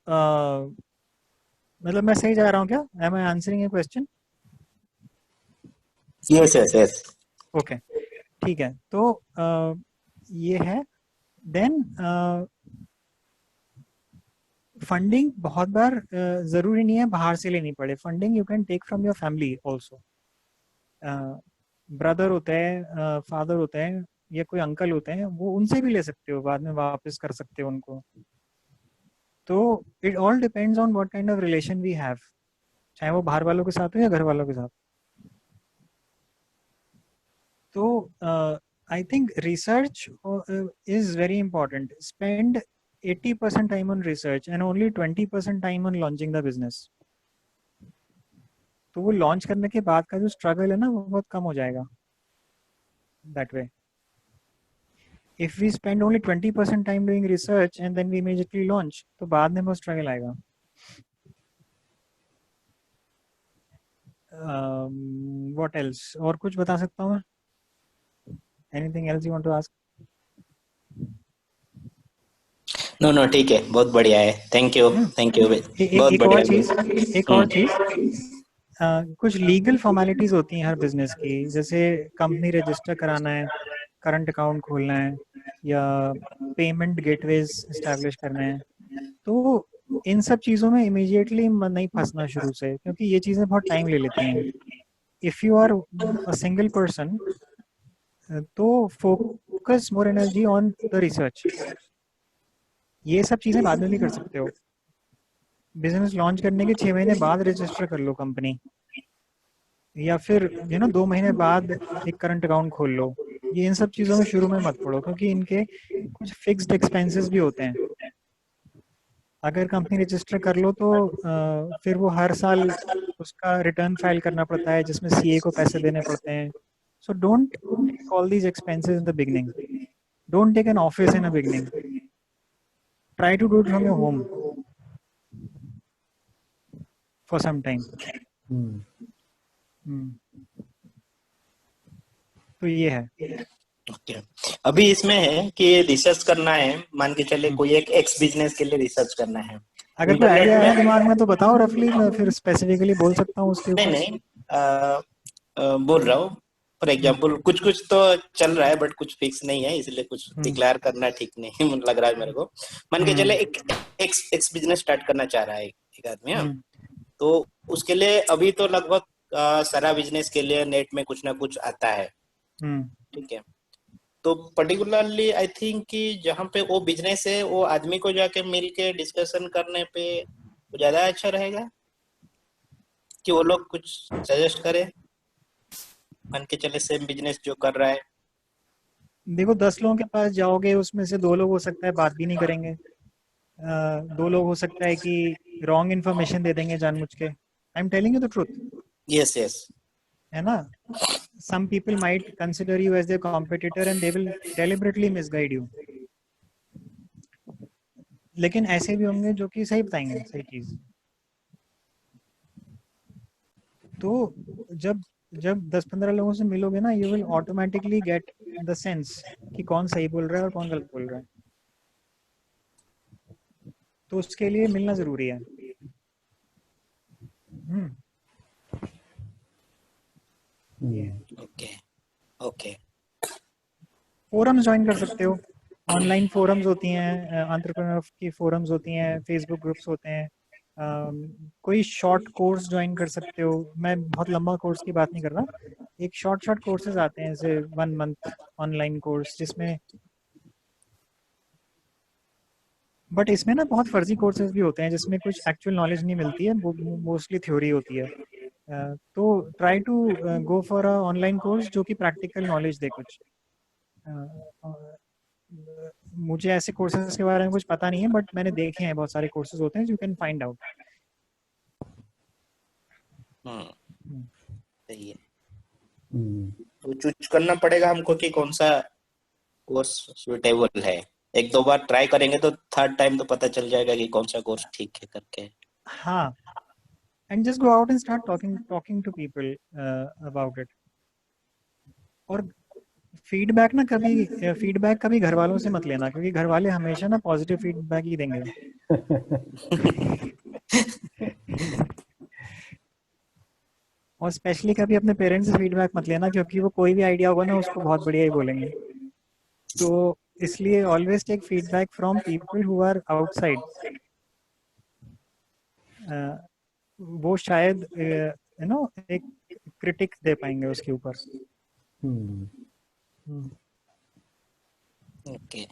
मतलब मैं सही जा रहा हूँ क्या? Am I answering your question? Yes yes yes. Okay, ठीक है. तो ये है. देन फंडिंग बहुत बार जरूरी नहीं है बाहर से लेनी पड़े. Funding you can take from your family also. Brother होते हैं, फादर होते हैं, या कोई अंकल होते हैं, वो उनसे भी ले सकते हो, बाद में वापस कर सकते हो उनको. तो it all depends on what kind of relation we have, चाहे वो बाहर वालों के साथ हो या घर वालों के साथ. तो I think research is very important. Spend 80% time on research and only 20% time on launching the business. तो वो लॉन्च करने के बाद का जो स्ट्रगल है ना, वो बहुत कम हो जाएगा that way. If we spend only 20% time doing research and then we immediately launch, तो बाद में बहुत स्ट्रगल आएगा. What else? और कुछ बता सकता हूँ मैं? Anything else you want to ask? No ठीक है, बहुत बढ़िया है. थैंक यू बहुत एक बढ़िया. और चीज, कुछ लीगल फॉर्मेलिटीज होती हैं हर बिजनेस की. जैसे कंपनी रजिस्टर कराना है, करंट अकाउंट खोलना है, या पेमेंट गेटवेज एस्टैब्लिश करने हैं. तो इन सब चीज़ों में इमीडिएटली नहीं फंसना शुरू से, क्योंकि ये चीज़ें बहुत टाइम ले लेती हैं. If you are a single person, तो focus more energy on the research. ये सब चीज़ें बाद में भी कर सकते हो. बिजनेस लॉन्च करने के 6 महीने बाद रजिस्टर कर लो कंपनी, या फिर 2 महीने बाद एक करंट अकाउंट खोल लो. ये इन सब चीज़ों में शुरू में मत पड़ो, क्योंकि इनके कुछ फिक्स्ड एक्सपेंसेस भी होते हैं. अगर कंपनी रजिस्टर कर लो तो फिर वो हर साल उसका रिटर्न फाइल करना पड़ता है, जिसमें सीए को पैसे देने पड़ते हैं. So don't take all these expenses in the beginning. Don't take an office in the beginning. Try to do it from your home for some time. तो ये है. ओके. अभी इसमें है कि रिसर्च करना है, मान के चले कोई एक एक्स बिजनेस के लिए रिसर्च करना है. अगर कोई आइडिया है दिमाग में तो बताओ रफली, मैं फिर स्पेसिफिकली बोल सकता हूँ उसके ऊपर. नहीं बोल रहा हूँ. फॉर एग्जाम्पल कुछ तो चल रहा है, बट कुछ फिक्स नहीं है, इसलिए कुछ डिक्लेयर करना ठीक नहीं लग रहा है मेरे को. मान के चले एक एक्स बिजनेस स्टार्ट करना चाह रहा है एक आदमी. तो उसके लिए अभी तो लगभग सारा बिजनेस के लिए नेट में कुछ ना कुछ आता है. ठीक है. तो पर्टिकुलरली आई थिंक कि जहाँ पे वो बिजनेस है, वो आदमी को जाके मिल के डिस्कशन करने पे ज्यादा अच्छा रहेगा कि वो लोग कुछ सजेस्ट करे. मान के चले सेम बिजनेस जो कर रहा है. देखो 10 लोगों के पास जाओगे, उसमें से 2 लोग हो सकता है बात भी नहीं करेंगे. दो लोग हो सकता है कि रॉन्ग इन्फॉर्मेशन दे देंगे जानबूझ के। I am telling you the truth, yes yes है ना। some people might consider you as their competitor and they will deliberately misguide you, लेकिन ऐसे भी होंगे जो कि सही बताएंगे सही चीज। तो जब जब 10-15 लोगों से मिलोगे ना, you will automatically get the sense कि कौन सही बोल रहा है और कौन गलत बोल रहा है। तो उसके लिए मिलना जरूरी है। Okay okay. फोरम्स ज्वाइन कर सकते हो, ऑनलाइन फोरम्स होती हैं, एंटरप्रेन्योर की फोरम्स होती हैं, फेसबुक ग्रुप्स होते हैं। कोई शॉर्ट कोर्स ज्वाइन कर सकते हो। मैं बहुत लंबा कोर्स की बात नहीं कर रहा, एक शॉर्ट कोर्सेज आते हैं जैसे 1 मंथ ऑनलाइन कोर्स, जिसमें बट इसमें ना बहुत फर्जी कोर्सेज भी होते हैं जिसमें कुछ एक्चुअल नॉलेज नहीं मिलती है, मोस्टली थ्योरी होती है। तो try to go for a online course जो कि प्रैक्टिकल नॉलेज दे कुछ। मुझे ऐसे कोर्सेज के बारे में कुछ पता नहीं है, बट मैंने देखे हैं बहुत सारे कोर्सेज होते हैं, यू कैन फाइंड आउट। सही है। तो चूज करना पड़ेगा हमको कि कौन सा कोर्स सुटेबल है। एक दो बार ट्राई करेंगे तो थर्ड टाइम तो पता चल जाएगा कि कौन सा कोर्स ठीक है करके। हाँ, and just go out and start talking to people about it. और फीडबैक ना कभी घर वालों से मत लेना, क्योंकि घर वाले हमेशा ना पॉजिटिव फीडबैक ही देंगे। और स्पेशली कभी अपने पेरेंट्स से फीडबैक मत लेना, क्योंकि वो कोई भी आइडिया होगा ना उसको बहुत बढ़िया ही बोलेंगे। तो इसलिए always take feedback from people who are outside. वो शायद यू नो एक क्रिटिक दे पाएंगे उसके ऊपर। ओके।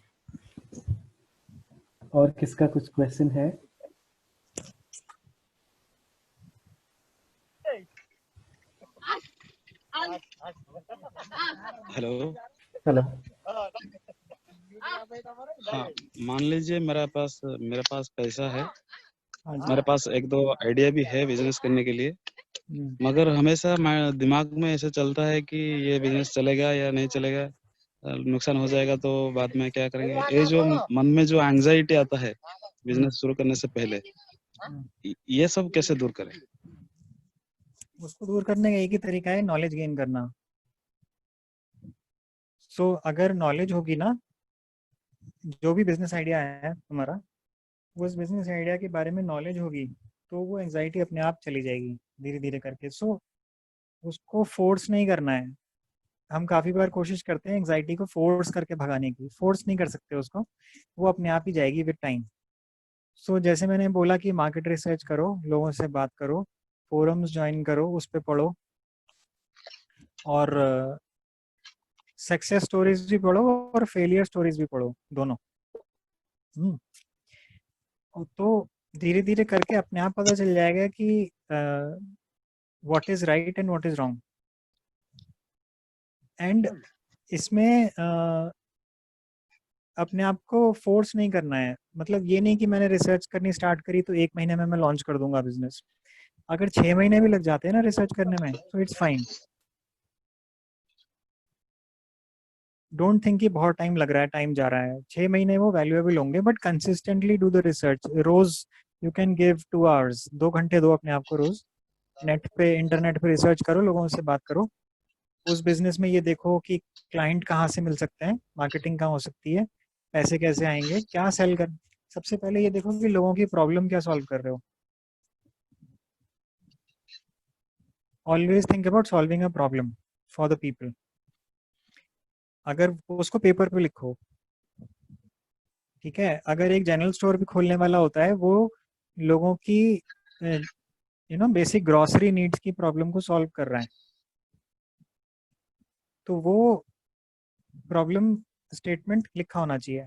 और किसका कुछ क्वेश्चन है? हेलो। हेलो। हाँ, मान लीजिए मेरे पास पैसा है, हाँ जी। मेरे पास एक दो आइडिया भी है बिजनेस करने के लिए, मगर हमेशा दिमाग में ऐसे चलता है कि ये बिजनेस चलेगा या नहीं चलेगा, नुकसान हो जाएगा तो बाद में क्या करेंगे। ये जो मन में जो एंजाइटी आता है बिजनेस शुरू करने से पहले, ये सब कैसे दूर करें? उसको दूर करने का एक ही तरीका है, नॉलेज गेन करना। सो अगर नॉलेज होगी ना, जो भी बिजनेस आइडिया है तुम्हारा, उस बिजनेस आइडिया के बारे में नॉलेज होगी तो वो एंजाइटी अपने आप चली जाएगी धीरे धीरे करके। सो उसको फोर्स नहीं करना है। हम काफी बार कोशिश करते हैं एंजाइटी को फोर्स करके भगाने की, फोर्स नहीं कर सकते उसको, वो अपने आप ही जाएगी विद टाइम। सो जैसे मैंने बोला कि मार्केट रिसर्च करो, लोगों से बात करो, फोरम्स ज्वाइन करो, उस पर पढ़ो, और सक्सेस स्टोरीज भी पढ़ो और फेलियर स्टोरीज भी पढ़ो, दोनों। तो धीरे धीरे करके अपने आप पता चल जाएगा कि what is right and what is wrong. And इसमें अपने आप को फोर्स नहीं करना है। मतलब ये नहीं कि मैंने रिसर्च करनी स्टार्ट करी तो 1 महीने में मैं लॉन्च कर दूंगा बिजनेस। अगर 6 महीने भी लग जाते हैं ना रिसर्च करने में, तो इट्स फाइन। डोंट थिंक कि बहुत टाइम लग रहा है, टाइम जा रहा है। 6 महीने वो वैल्यूएबल होंगे, but consistently do the research. रोज यू कैन गिव 2 आवर्स, 2 घंटे दो अपने आप को रोज। नेट पे, इंटरनेट पे रिसर्च करो, लोगों से बात करो। उस बिजनेस में ये देखो कि क्लाइंट कहाँ से मिल सकते हैं, मार्केटिंग कहाँ हो सकती है, पैसे कैसे आएंगे, क्या सेल कर। सबसे पहले ये देखो कि लोगों की प्रॉब्लम क्या सॉल्व कर रहे हो। Always think about solving a problem for the people. अगर उसको पेपर पे लिखो, ठीक है। अगर एक जनरल स्टोर भी खोलने वाला होता है, वो लोगों की बेसिक ग्रोसरी नीड्स की प्रॉब्लम को सॉल्व कर रहा है, तो वो प्रॉब्लम स्टेटमेंट लिखा होना चाहिए।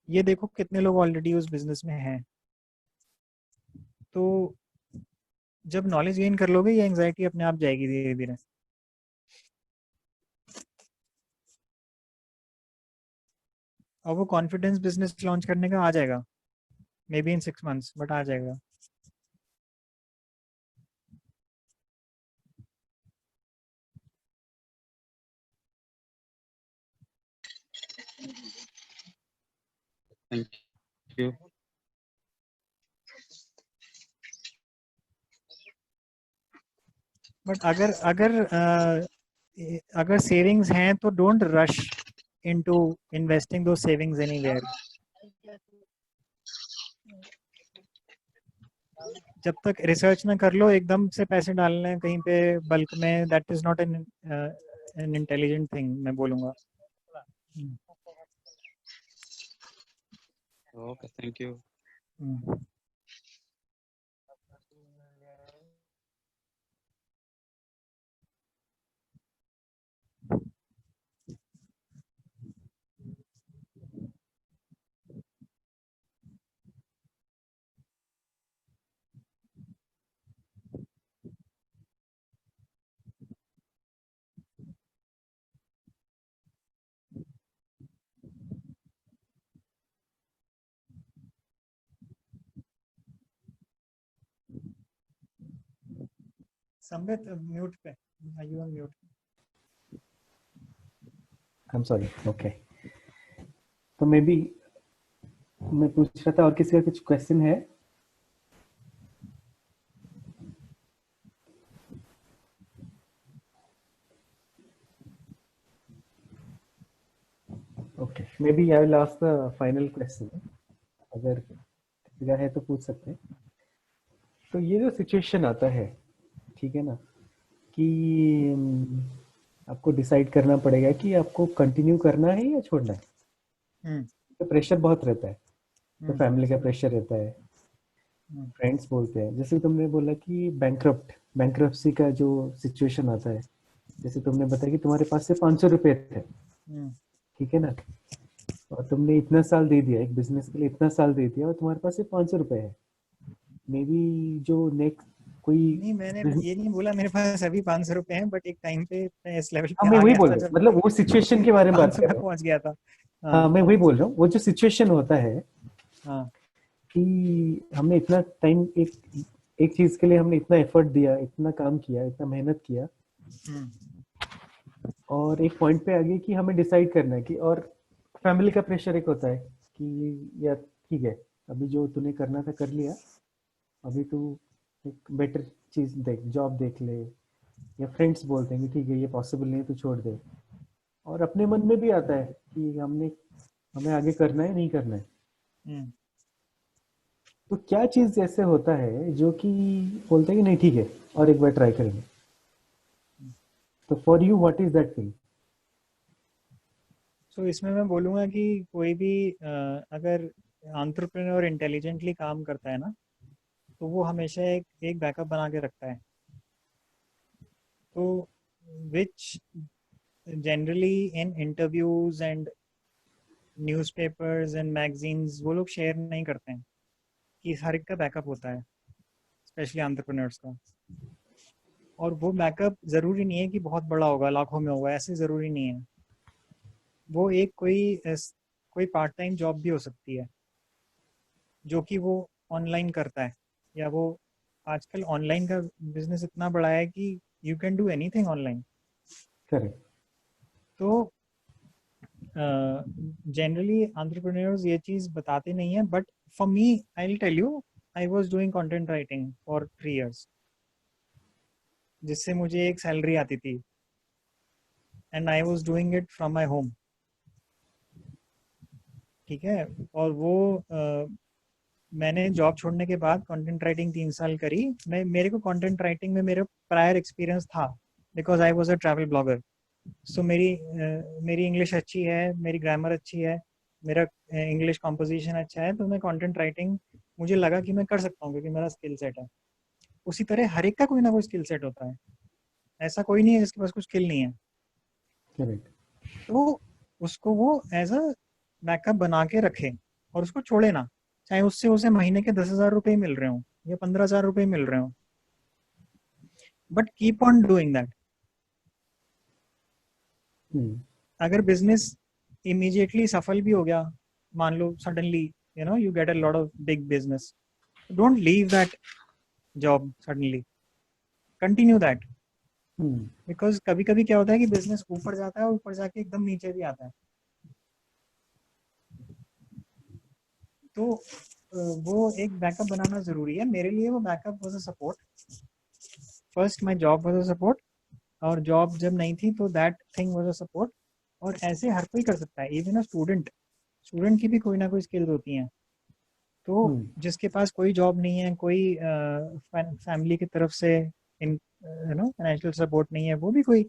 ये देखो कितने लोग ऑलरेडी उस बिजनेस में हैं। तो जब नॉलेज गेन कर लोगे, ये एंजाइटी अपने आप जाएगी धीरे धीरे। और वो कॉन्फिडेंस बिजनेस लॉन्च करने का आ जाएगा। Maybe in 6 months, but आ जाएगा. Thank you. बट अगर सेविंग्स हैं तो डोंट रश इनटू इन्वेस्टिंग दो सेविंग्स एनीवेयर. जब तक रिसर्च ना कर लो एकदम से पैसे डालने हैं कहीं पे बल्क में, that is not an intelligent thing, मैं बोलूँगा. Okay, thank you. Sambit mute पे, are you on mute? I am sorry. Okay, तो मे बी मैं पूछ रहा था और किसी का कुछ क्वेश्चन है? Okay, maybe I will ask the final question. अगर किसी का है तो पूछ सकते हैं. तो ये जो सिचुएशन आता है, ठीक है ना, कि आपको डिसाइड करना पड़ेगा कि आपको कंटिन्यू करना है या छोड़ना है. तो प्रेशर बहुत रहता है, तो फैमिली का प्रेशर रहता है, फ्रेंड्स बोलते हैं, जैसे तुमने बोला कि बैंक्रप्सी का जो सिचुएशन आता है, जैसे तुमने बताया कि तुम्हारे पास से 500 रुपए थे, ठीक है ना, और तुमने इतना साल दे दिया एक बिजनेस के लिए, इतना साल दे दिया और तुम्हारे पास से 500 रुपए है. मे बी जो नेक्स्ट कोई नहीं, मैंने ये नहीं बोला मेरे पास अभी 500 रुपए हैं, बट एक टाइम पे मैं इस लेवल पे मैं आ वही गया बोल था रहा हूँ, जब मतलब वो सिचुएशन के बारे में बात 500 कर पे रहा हूँ. पहुंच गया था. हाँ, मैं वही बोल रहा हूँ, वो जो सिचुएशन होता है हाँ. कि हमने इतना टाइम एक चीज के लिए हमने इतना एफर्ट दिया, इतना काम किया, इतना मेहनत किया, और एक पॉइंट पे आ गए कि हमें डिसाइड करना है कि, और फैमिली का प्रेशर एक होता है कि यार ठीक है, अभी जो तूने करना था कर लिया, अभी तू एक बेटर चीज देख, जॉब देख ले, या फ्रेंड्स बोलते हैं कि ठीक है ये पॉसिबल नहीं है तो छोड़ दे, और अपने मन में भी आता है कि हमें आगे करना है नहीं करना है. तो क्या चीज ऐसे होता है जो कि बोलते हैं कि नहीं ठीक है और एक बार ट्राई करेंगे. तो for you what is that thing? So इसमें मैं बोलूँगा कि कोई भी अगर एंटरप्रेन्योर इंटेलिजेंटली काम करता है ना, तो वो हमेशा एक बैकअप बना के रखता है. तो which generally in interviews and newspapers and magazines वो लोग शेयर नहीं करते हैं कि हर एक का बैकअप होता है, स्पेशली एंटरप्रेन्योर्स का. और वो बैकअप ज़रूरी नहीं है कि बहुत बड़ा होगा, लाखों में होगा, ऐसे ज़रूरी नहीं है. वो एक कोई पार्ट टाइम जॉब भी हो सकती है जो कि वो ऑनलाइन करता है, या वो आजकल ऑनलाइन का बिजनेस इतना बड़ा है कि you can do anything online. Correct. तो जनरली एंटरप्रेन्योर्स ये चीज़ बताते नहीं है, but for me I will tell you, I was doing content writing for 3 years, जिससे मुझे एक सैलरी आती थी, and I was doing it from my home. ठीक है. और वो मैंने जॉब छोड़ने के बाद कंटेंट राइटिंग 3 साल करी. मेरे को कंटेंट राइटिंग में मेरा प्रायर एक्सपीरियंस था, because I was a travel blogger. So मेरी इंग्लिश अच्छी है, मेरी ग्रामर अच्छी है, मेरा इंग्लिश कॉम्पोजिशन अच्छा है, तो मैं कंटेंट राइटिंग मुझे लगा कि मैं कर सकता हूँ क्योंकि मेरा स्किल सेट है. उसी तरह हर एक का कोई ना कोई स्किल सेट होता है, ऐसा कोई नहीं है जिसके पास कुछ स्किल नहीं है. करेक्ट. तो उसको वो एज अ बैकअप बना के रखे और उसको छोड़े ना, चाहे उससे उसे महीने के 10,000 रुपए मिल रहे हो या 15,000 रुपए मिल रहे हो, but keep on doing that. अगर बिजनेस इमीडिएटली सफल भी हो गया, मान लो suddenly you get a lot of big business. Don't leave that job suddenly. Continue that. Because कभी कभी क्या होता है कि बिजनेस ऊपर जाता है और ऊपर जाके एकदम नीचे भी आता है, तो वो एक बैकअप बनाना जरूरी है. मेरे लिए वो backup was a support. First my job was a support, और जॉब जब नहीं थी तो that thing was a support. और ऐसे हर कोई कर सकता है, इवन अ स्टूडेंट की भी कोई ना कोई स्किल्स होती हैं. तो जिसके पास कोई जॉब नहीं है, कोई फैमिली की तरफ से फाइनेंशियल सपोर्ट नहीं है, वो भी कोई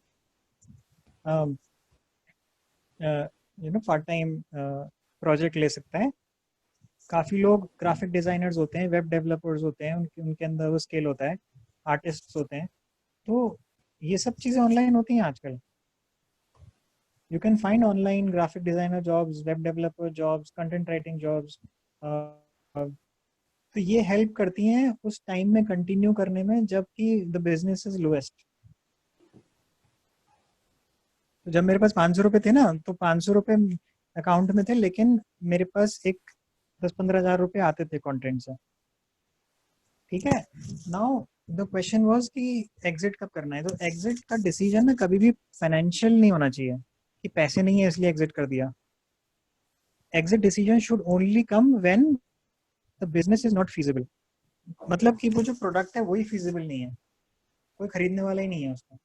पार्ट टाइम प्रोजेक्ट ले सकता है. काफी लोग ग्राफिक डिजाइनर्स होते हैं, वेब डेवलपर्स होते हैं, उनके अंदर वो स्किल होता है, आर्टिस्ट्स होते हैं. तो ये सब चीजें ऑनलाइन होती हैं आजकल. You can find online graphic designer jobs, web developer jobs, content writing jobs. तो ये हेल्प करती हैं उस टाइम में कंटिन्यू करने में जबकि द बिजनेस इज लोएस्ट. तो जब मेरे पास 500 रुपए थे ना, तो 500 रुपए अकाउंट में थे, लेकिन मेरे पास एक 10-15 हजार रुपए आते थे कंटेंट से. ठीक है. नाउ द क्वेश्चन वाज कि एग्जिट कब करना है. तो एग्जिट का डिसीजन ना कभी भी फाइनेंशियल नहीं होना चाहिए कि पैसे नहीं है इसलिए एग्जिट कर दिया. Exit decision should only come when the business is not feasible. मतलब कि वो जो प्रोडक्ट है वही फीजिबल नहीं है, कोई खरीदने वाला ही नहीं है उसका.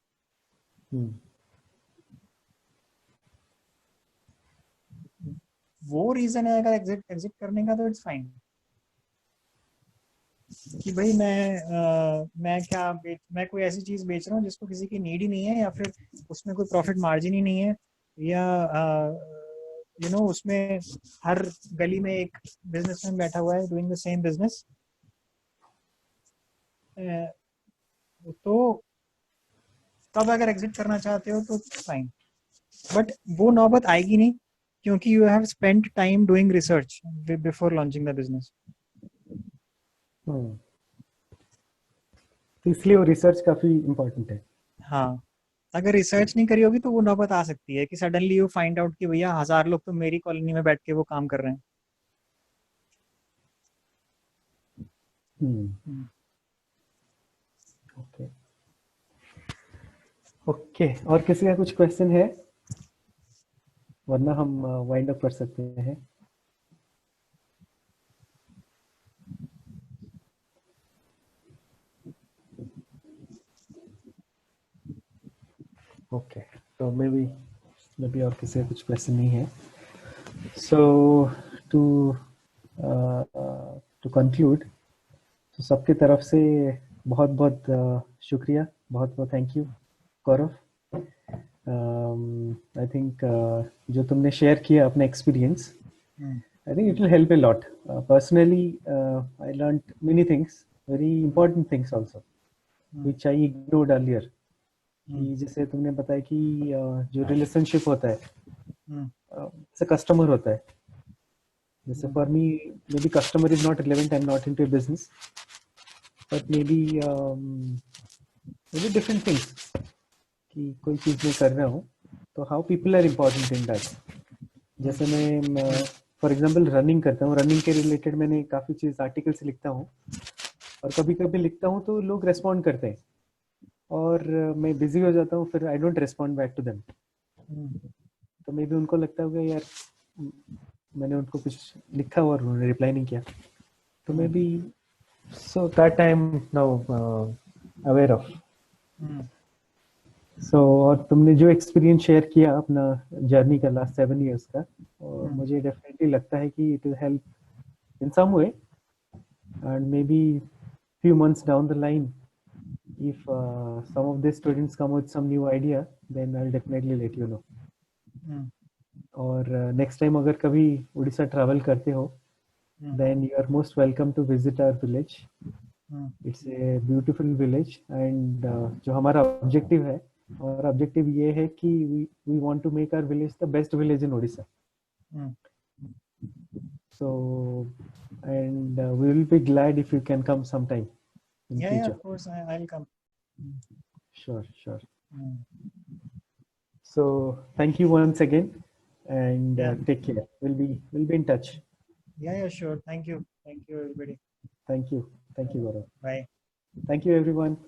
वो रीजन है अगर एग्जिट करने का, तो इट्स फाइन. कि भाई मैं कोई ऐसी चीज बेच रहा हूँ जिसको किसी की नीड ही नहीं है, या फिर उसमें कोई प्रॉफिट मार्जिन ही नहीं है, या उसमें हर गली में एक बिजनेसमैन बैठा हुआ है डूइंग द सेम बिजनेस. तो तब अगर एग्जिट करना चाहते हो तो फाइन, बट वो नौबत आएगी नहीं, क्योंकि you have spent time doing research before launching the business. इसलिए वो रिसर्च काफी इम्पोर्टेंट है. हाँ, अगर रिसर्च नहीं करी होगी तो वो नौबत आ सकती है कि सडनली यू फाइंड आउट कि भैया 1000 लोग तो मेरी कॉलोनी में बैठ के वो काम कर रहे हैं. Okay okay. और किसी का कुछ क्वेश्चन है, वरना हम वाइंड अप कर सकते हैं. ओके, तो मे बी और किसी का कुछ क्वेश्चन नहीं है. सो टू कंक्लूड, तो सबके तरफ से बहुत बहुत शुक्रिया, बहुत बहुत thank you Gaurav. I think जो तुमने शेयर किया अपना experience, I think it will help a lot. Personally, I learned many things, very important things also, which I ignored earlier. कि जैसे तुमने बताया कि जो रिलेशनशिप होता है, जैसे कस्टमर होता है, जैसे for me maybe customer is not relevant, I am not into business, but maybe different things कि कोई चीज मैं कर रहा हूँ, तो how people are important in that. जैसे मैं फॉर एग्जांपल रनिंग करता हूँ, रनिंग के रिलेटेड मैंने काफ़ी चीज़ आर्टिकल्स लिखता हूँ, और कभी कभी लिखता हूँ तो लोग रेस्पॉन्ड करते हैं, और मैं बिजी हो जाता हूँ, फिर I don't respond back to them. तो मे बी उनको लगता होगा यार मैंने उनको कुछ लिखा और उन्होंने रिप्लाई नहीं किया. तो maybe so that I am now aware of. So और तुमने जो एक्सपीरियंस शेयर किया अपना जर्नी का लास्ट 7 years का, और मुझे डेफिनेटली लगता है कि it will help in some way, and maybe few months down the line, if some of the students come with some new idea, then I'll definitely let you know. और next time अगर कभी Orissa travel करते हो, then you are most welcome to visit our village. It's a beautiful village, and जो हमारा objective है, और objective ये है कि we want to make our village the best village in Odisha. So, and we will be glad if you can come sometime in future. Yeah, of course, I'll come. Sure. So thank you once again, and take care. We'll be in touch. Yeah, sure. Thank you everybody. Thank you, Gaurav. Bye. Thank you, everyone.